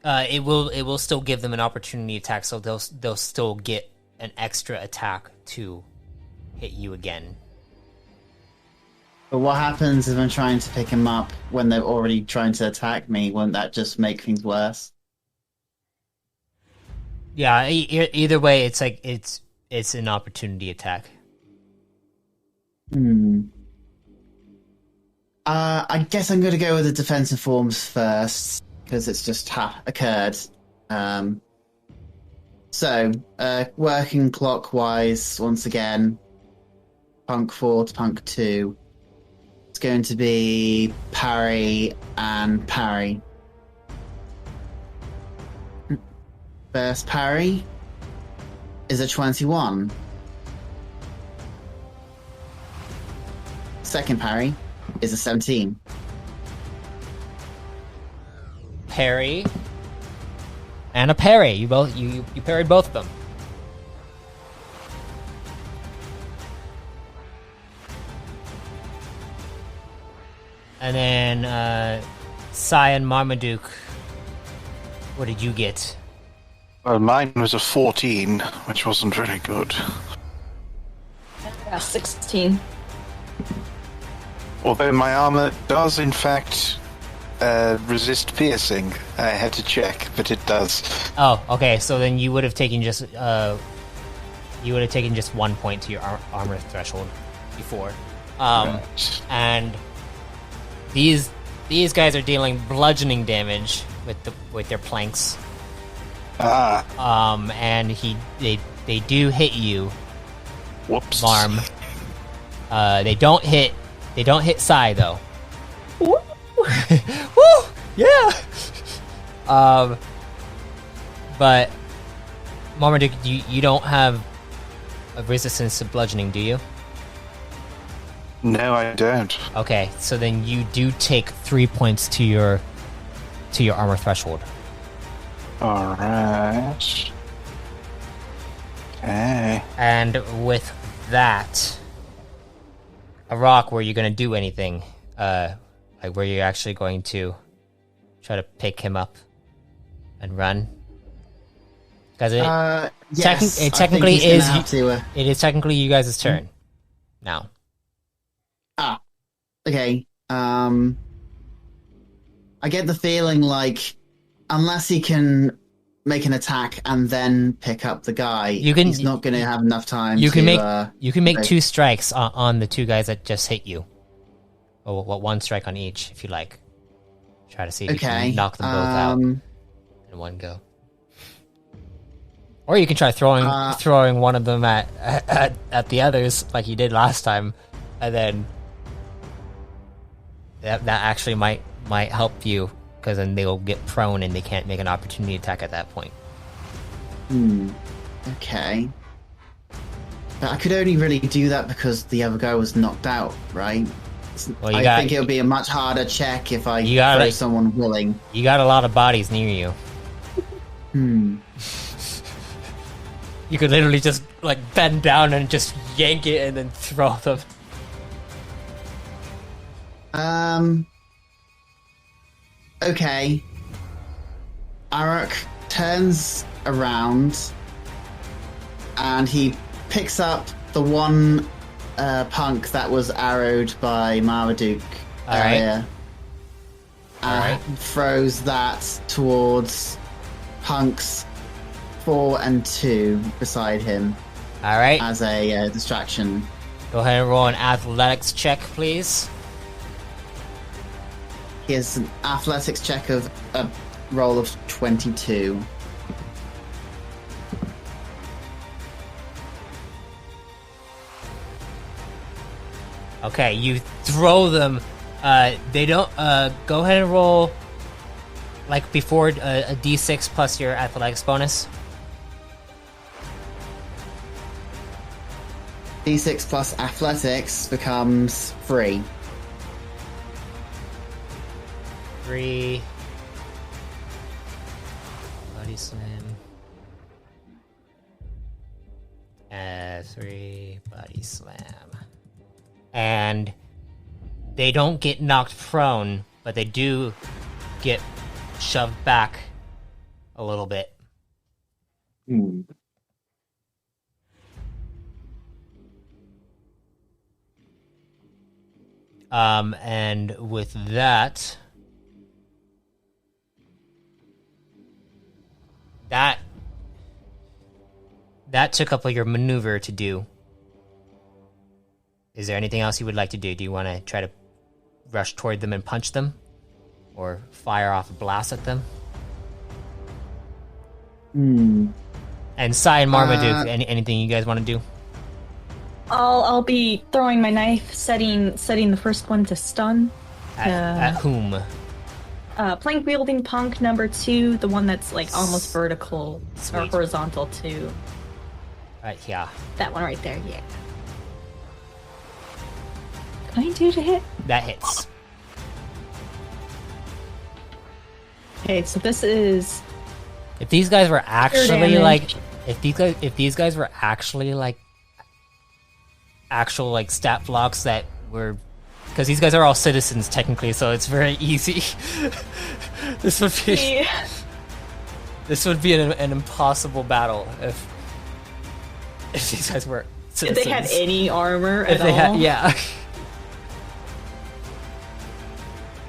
It will still give them an opportunity attack, so they'll still get an extra attack to hit you again.
But what happens if I'm trying to pick him up when they're already trying to attack me? Won't that just make things worse?
Yeah, either way, it's like it's an opportunity attack.
I guess I'm going to go with the defensive forms first, because it's just occurred. So, working clockwise, once again, Punk 4 to Punk 2. It's going to be parry and parry. First parry is a 21. Second parry is a 17.
Parry and a parry. You parried both of them. And then, Sai and Marmaduke, what did you get?
Well, mine was a 14, which wasn't really good.
16.
Although my armor does, in fact, resist piercing. I had to check, but it does.
Oh, okay. So then you would have taken just 1 point to your armor threshold before.
Right.
And these guys are dealing bludgeoning damage with their planks. And they do hit you,
Whoops.
Marm. They don't hit Sai though.
Woo!
Woo! Yeah. But Marmaduke, you don't have a resistance to bludgeoning, do you?
No, I don't.
Okay, so then you do take 3 points to your armor threshold.
Alright. Okay.
And with that, Arak, were you going to do anything? Like, were you actually going to try to pick him up and run? Because
Yes,
it technically
I think he's
is.
gonna have to,
It is technically you guys' turn now.
Okay. I get the feeling like unless he can make an attack and then pick up the guy, he's not going to have enough time.
You can make
okay.
2 strikes on the 2 guys that just hit you. Or 1 strike on each, if you like. Try to see if you can knock them both out in one go. Or you can try throwing one of them at the others like you did last time, and then that actually might help you, because then they'll get prone and they can't make an opportunity attack at that point.
Okay. But I could only really do that because the other guy was knocked out, right?
Well,
I think it would be a much harder check if I throw someone willing.
You got a lot of bodies near you. You could literally just like bend down and just yank it and then throw them.
Okay. Arak turns around and he picks up the one punk that was arrowed by Marmaduke earlier. And throws that towards punks 4 and 2 beside him.
Alright.
As a distraction.
Go ahead and roll an athletics check, please.
He has an athletics check of a roll of 22.
Okay, you throw them. They don't. Go ahead and roll, like before, a d6 plus your athletics bonus.
D6 plus athletics becomes 3.
3. Body slam. 3 body slam. And they don't get knocked prone, but they do get shoved back a little bit. And with that, that took up your maneuver to do. Is there anything else you would like to do? Do you want to try to rush toward them and punch them? Or fire off a blast at them? And Sai and Marmaduke, anything you guys want to do?
I'll be throwing my knife, setting the first one to stun.
At whom?
Plank wielding punk number 2, the one that's like almost vertical or horizontal to.
Right, yeah.
That one right there, yeah. 22 to hit?
That hits.
Okay, so this is.
If these guys were actually like, if these guys were actually like, actual like stat blocks that were because these guys are all citizens technically, so it's very easy. This would be an impossible battle if these guys were citizens.
If they had any armor at all.
Yeah.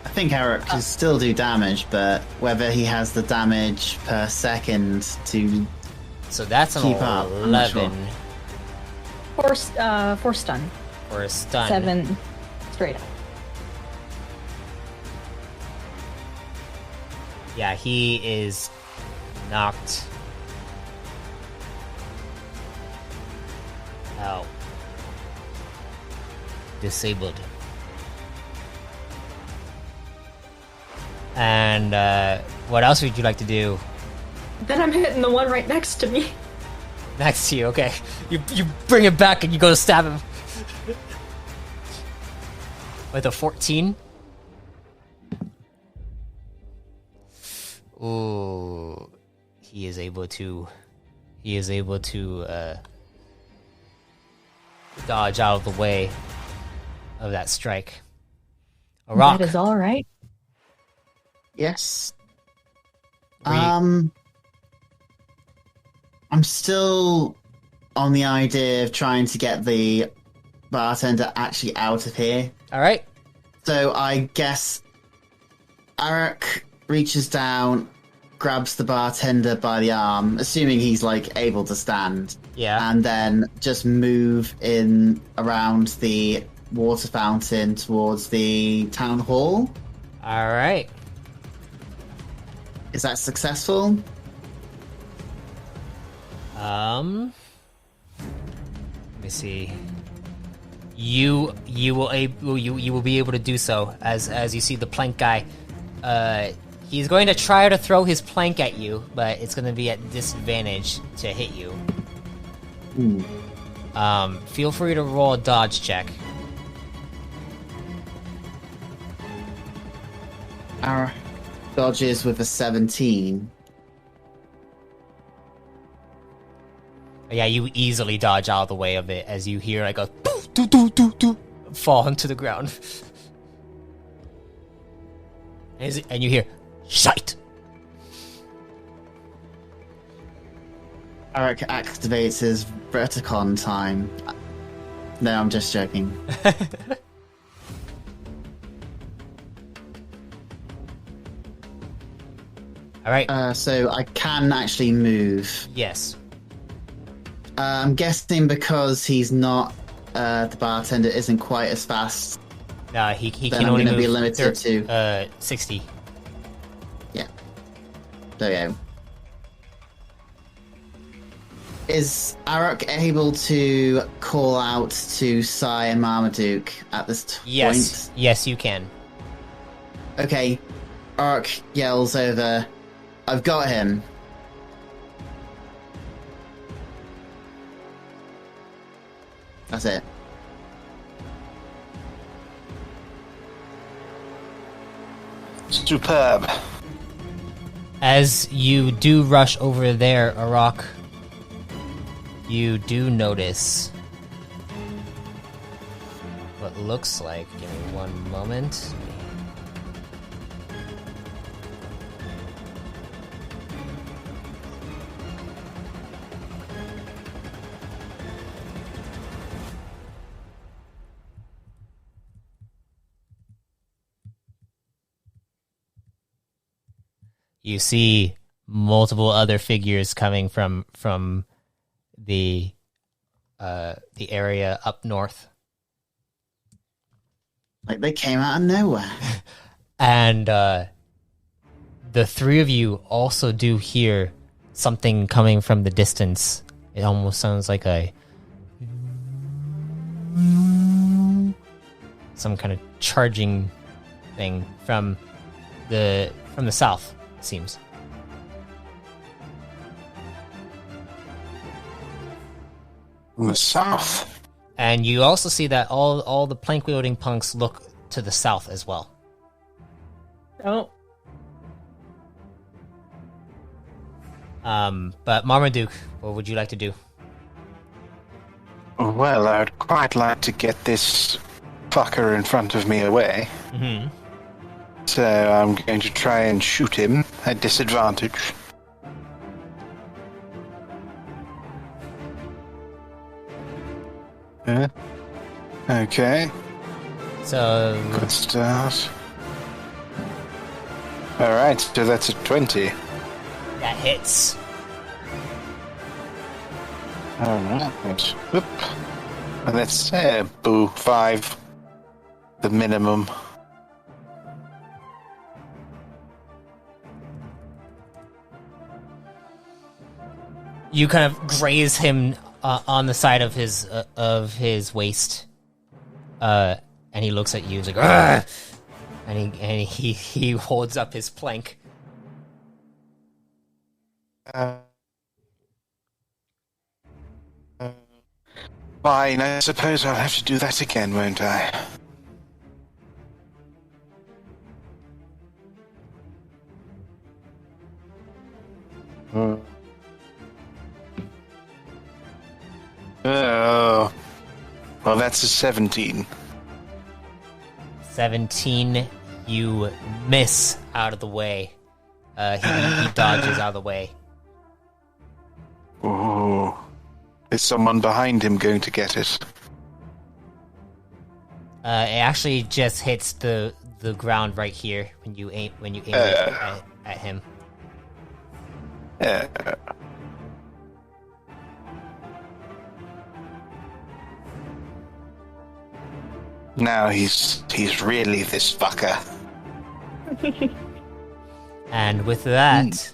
I think Eric can still do damage, but whether he has the damage per second to
So that's an
keep up, I'm not
11
For stun.
for a stun.
7 straight up.
Yeah, he is knocked out. Disabled. And what else would you like to do?
Then I'm hitting the one right next to me.
Next to you, okay. You bring it back and you go to stab him. With a 14? Ooh. He is able to dodge out of the way of that strike. A rock.
That is all right.
yes.
Were you-
I'm still on the idea of trying to get the bartender actually out of here.
Alright.
So I guess Arak reaches down, grabs the bartender by the arm, assuming he's like able to stand,
Yeah.
and then just move in around the water fountain towards the town hall.
Alright.
Is that successful?
Let me see. You will be able to do so as you see the plank guy. He's going to try to throw his plank at you, but it's going to be at disadvantage to hit you. Feel free to roll a dodge check.
Arak dodges with a 17.
Yeah, you easily dodge out of the way of it as you hear like a doo doo doo doo fall onto the ground. And you hear shite.
Arak activates his Verticon time. No, I'm just joking.
All right.
So I can actually move.
Yes.
I'm guessing because he's not, the bartender isn't quite as fast.
He
Then
can
I'm
only
gonna
move
be limited to
60.
Yeah. There we go. Is Arak able to call out to Sai and Marmaduke at this
Yes.
point?
Yes, you can.
Okay. Arak yells over, "I've got him." That's it.
Superb.
As you do rush over there, Arak, you do notice what looks like. Give me one moment. You see multiple other figures coming from the area up north,
Like they came out of nowhere.
and the three of you also do hear something coming from the distance. It almost sounds like some kind of charging thing from the south. It seems.
From the south.
And you also see that all the plank wielding punks look to the south as well.
Oh.
But Marmaduke, what would you like to do?
Well, I would quite like to get this fucker in front of me away.
Mm-hmm.
So I'm going to try and shoot him at disadvantage. Okay.
So
Good start. Alright, so that's a 20.
that hits.
Alright. Whoop. And that's, boo, 5. The minimum.
You kind of graze him on the side of his waist, and he looks at you. He's like, "Argh!" and he holds up his plank.
Fine, I suppose I'll have to do that again, won't I? Oh. Well, that's a 17.
17, you miss out of the way. He dodges out of the way.
Oh. Is someone behind him going to get it?
It actually just hits the ground right here when you aim at him.
Now he's really this fucker.
And with that,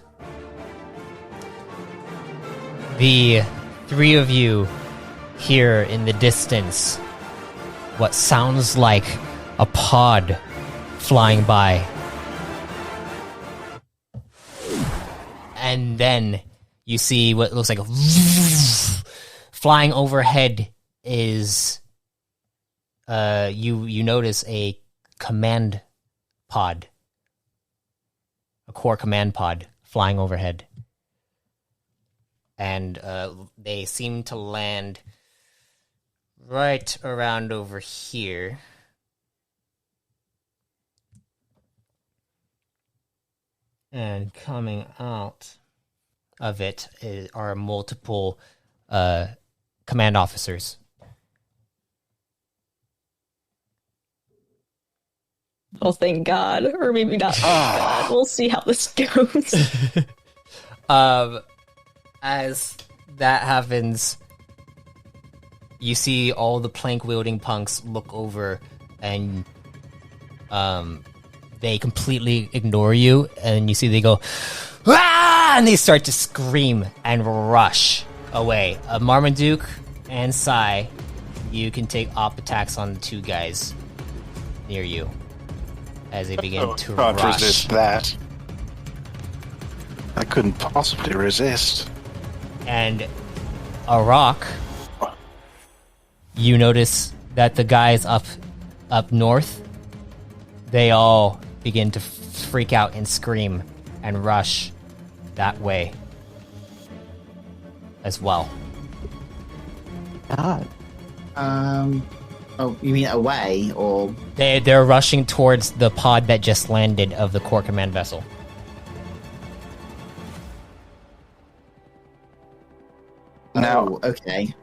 the three of you hear in the distance what sounds like a pod flying by. And then you see what looks like a flying overhead is you notice a command pod, a core command pod flying overhead. And they seem to land right around over here. And coming out of it are multiple command officers.
Oh, thank God. Or maybe not thank God. We'll see how this goes.
As that happens, you see all the plank-wielding punks look over, and they completely ignore you, and you see they go, "Ah!" and they start to scream and rush away. Marmaduke and Sai, you can take op attacks on the two guys near you as they begin to
Can't
rush.
resist that. I couldn't possibly resist.
And a rock, you notice that the guys up north, they all begin to freak out and scream and rush that way as well.
God. Oh, you mean away or?
They're rushing towards the pod that just landed of the core command vessel.
Now,
Oh, okay.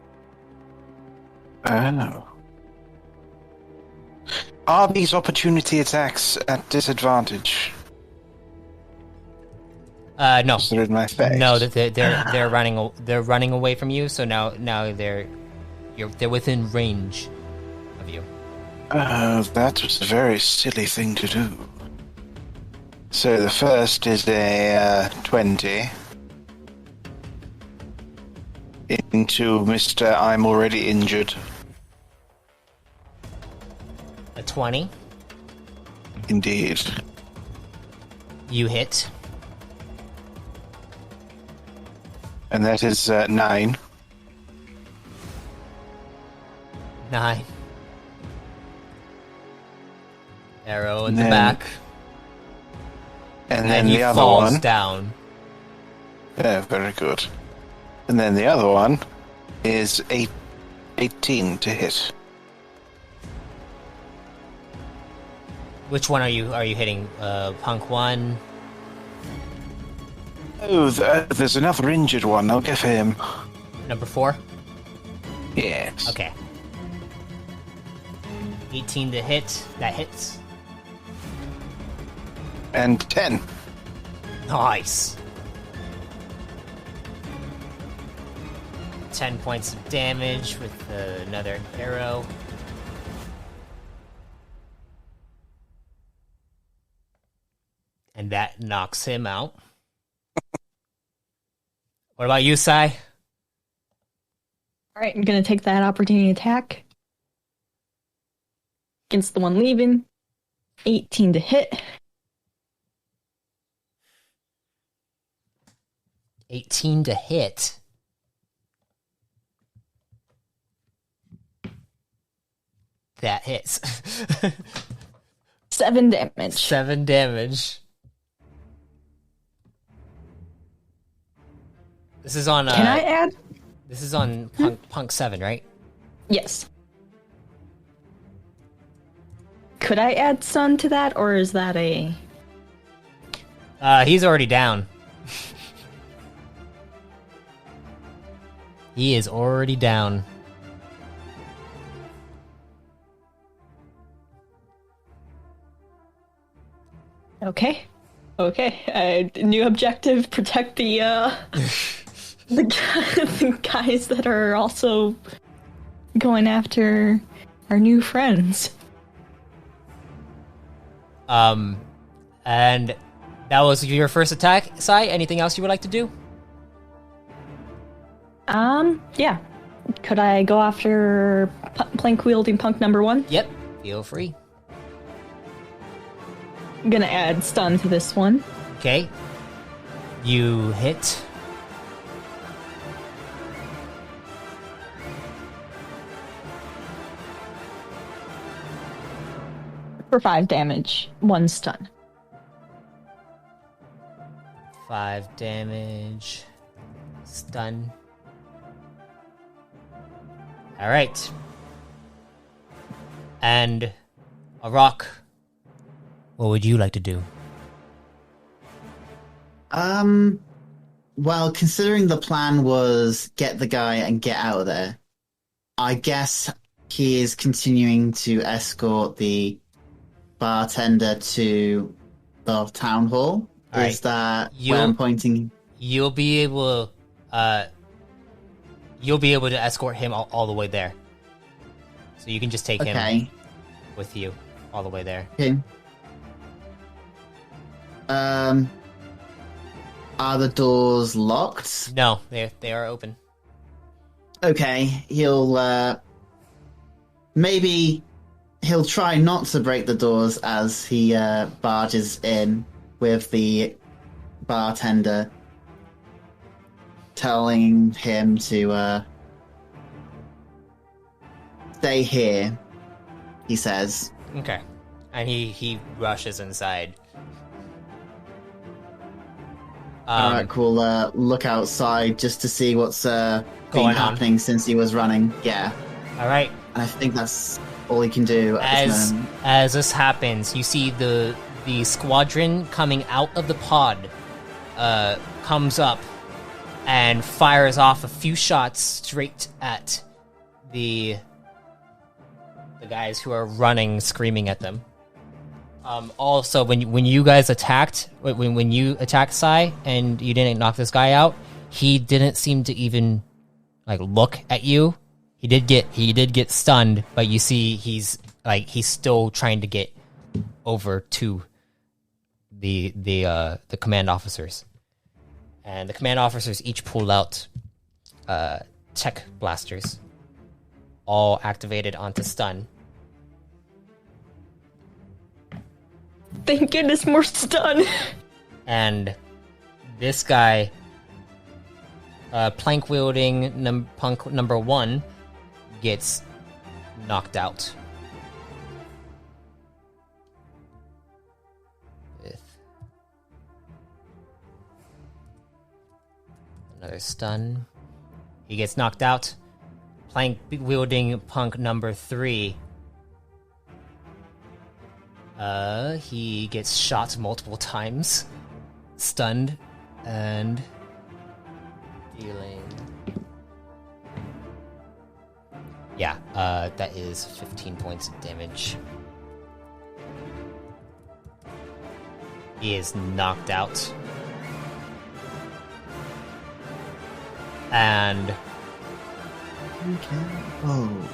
oh. Are these opportunity attacks at disadvantage?
No,
Considered my face.
no, they're running away from you. So now they're within range of you.
That was a very silly thing to do. So the first is a 20 into Mr. I'm already injured.
A 20,
Indeed.
you hit.
And that is 9.
9. Arrow in
And
the
then-
back.
And
And
then
he
the other
falls
one.
down.
Yeah, very good. And then the other one is 18 to hit.
Which one are you hitting? Punk 1?
Oh, there's another injured one. I'll give him.
Number 4?
Yes.
Okay. 18 to hit. That hits.
And 10.
Nice. 10 points of damage with another arrow. And that knocks him out. What about you, Sai?
All right, I'm gonna take that opportunity attack against the one leaving. 18 to hit.
18 to hit. That hits.
7 damage.
7 damage. This is on.
Can I add?
This is on Punk 7, right?
Yes. Could I add stun to that, or is that a...
He's already down. He is already down.
Okay. New objective, protect the, the guys that are also going after our new friends.
And that was your first attack, Sai. Anything else you would like to do?
Yeah. Could I go after plank wielding punk number 1?
Yep. Feel free.
I'm gonna add stun to this one.
Okay. You hit.
For 5 damage, 1 stun.
5 damage. Stun. Alright. And a rock. What would you like to do?
Well, considering the plan was get the guy and get out of there, I guess he is continuing to escort the bartender to the town hall.
All
Is that
You'll-
where I'm pointing?
You'll be able to escort him all the way there. So you can just take him
Okay.
with you all the way there.
Okay. Are the doors locked?
No, they are open.
Okay, he'll maybe he'll try not to break the doors as he barges in with the bartender telling him to stay here, he says.
Okay. And he rushes inside.
Alright, cool. Look outside just to see what's been
Going on.
happening since he was running. Yeah.
All right.
And I think that's all he can do at this moment.
As this happens, you see the squadron coming out of the pod comes up and fires off a few shots straight at the guys who are running, screaming at them. Also, when you guys attacked, when you attacked Sai and you didn't knock this guy out, he didn't seem to even look at you. He did get stunned, but you see he's still trying to get over to the command officers, and the command officers each pulled out tech blasters, all activated onto stun.
Thank goodness, more stun.
And this guy, plank wielding punk number 1, gets knocked out. With another stun. He gets knocked out. Plank wielding punk number 3 He gets shot multiple times, stunned, and dealing. Yeah, that is 15 points of damage. He is knocked out. And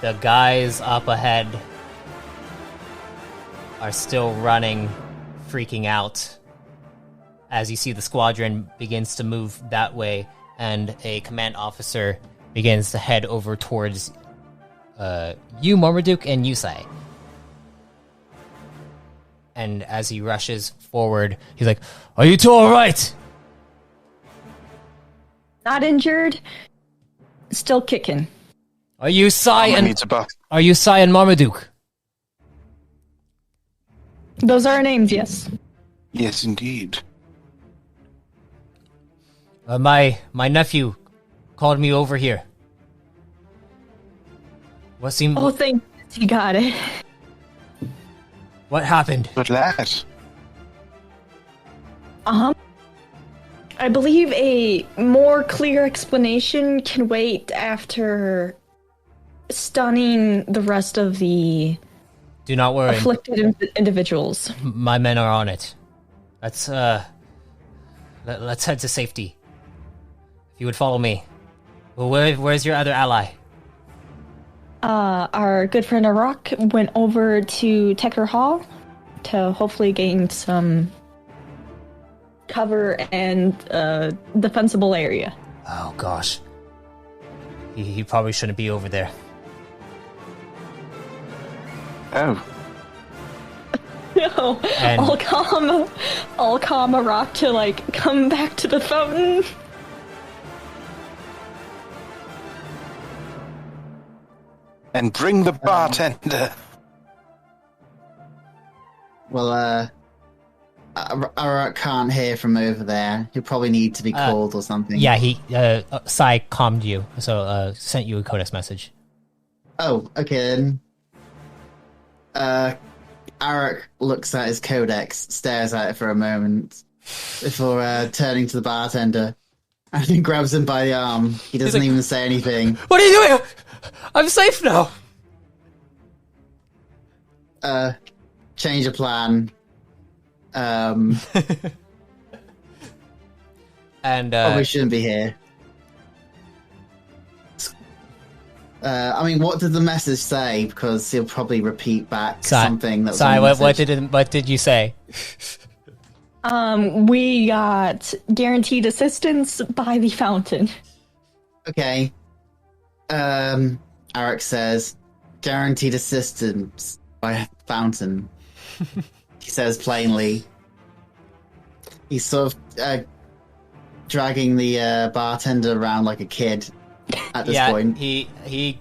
the guys up ahead are still running, freaking out, as you see the squadron begins to move that way, and a command officer begins to head over towards you, Marmaduke, and Yusai. And as he rushes forward, he's like, "Are you two alright?"
Not injured. Still kicking.
Are you Sai
Needs a buff.
Are you Sai and Marmaduke?
Those are our names, yes.
Yes, indeed.
My nephew called me over here. What seemed?
Oh, thank you. Got it.
What happened?
Good lad.
I believe a more clear explanation can wait after stunning the rest of the
Do not worry.
afflicted individuals.
My men are on it. Let's head to safety. If you would follow me. Well, where's your other ally?
Our good friend Arak went over to Tekkra Hall to hopefully gain some cover and defensible area.
Oh gosh. He probably shouldn't be over there.
Oh.
No,
And-
I'll calm Arak to like come back to the fountain.
And bring the bartender.
Well, Arak can't hear from over there. He'll probably need to be called or something.
Yeah, Sai calmed you, so sent you a codex message.
Oh, okay then. Arak looks at his codex, stares at it for a moment, before turning to the bartender, and he grabs him by the arm. He doesn't even say anything.
What are you doing? I'm safe now.
Change of plan.
And
Probably shouldn't be here. I mean, what did the message say? Because he'll probably repeat back something that was
Sai,
on the
what did you say?
We got guaranteed assistance by the fountain.
Okay. Arak says, guaranteed assistance by fountain. He says plainly. He's sort of dragging the bartender around like a kid at this point.
He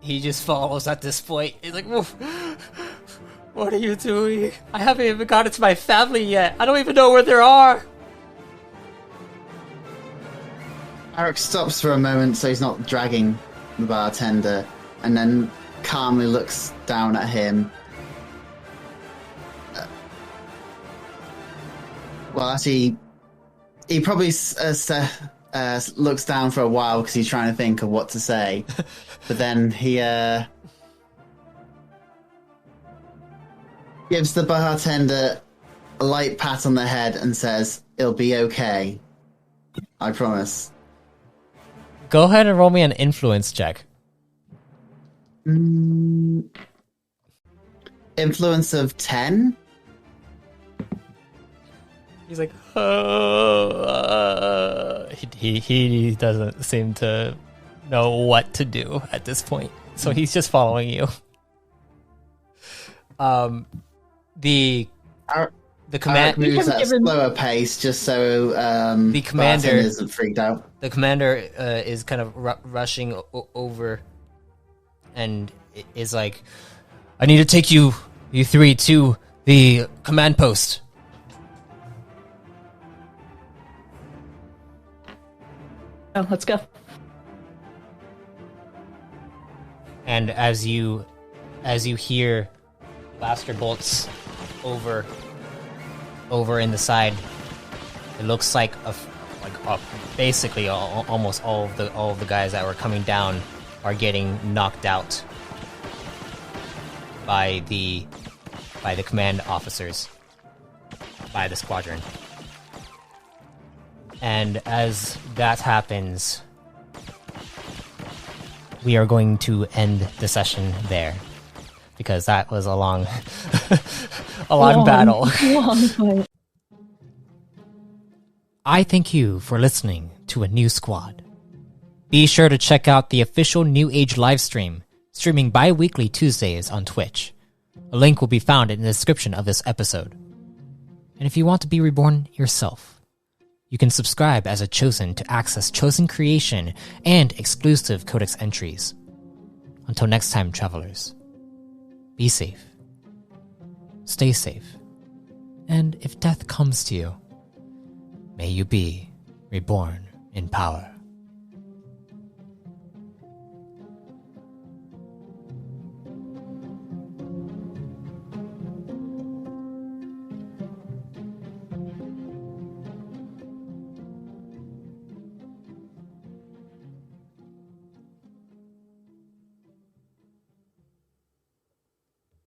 just follows at this point. He's like, "Woof. What are you doing? I haven't even gotten to my family yet. I don't even know where they are."
Arak stops for a moment so he's not dragging the bartender, and then calmly looks down at him. Well, actually, he probably looks down for a while because he's trying to think of what to say. But then he gives the bartender a light pat on the head and says, "It'll be okay. I promise."
Go ahead and roll me an influence check.
Influence of 10?
He's like, he doesn't seem to know what to do at this point, so he's just following you. The command
moves at a slower pace just so
the commander
isn't freaked out.
The commander is kind of rushing over, and is like, "I need to take you three to the command post."
Oh, let's go.
And as you hear blaster bolts over in the side. It looks like basically almost all of the guys that were coming down are getting knocked out by the command officers, by the squadron. And as that happens, we are going to end the session there, because that was a long battle.
Long fight.
I thank you for listening to A New Squad. Be sure to check out the official New Age livestream, streaming bi-weekly Tuesdays on Twitch. A link will be found in the description of this episode. And if you want to be reborn yourself, you can subscribe as a Chosen to access Chosen creation and exclusive Codex entries. Until next time, travelers, be safe, stay safe, and if death comes to you, may you be reborn in power.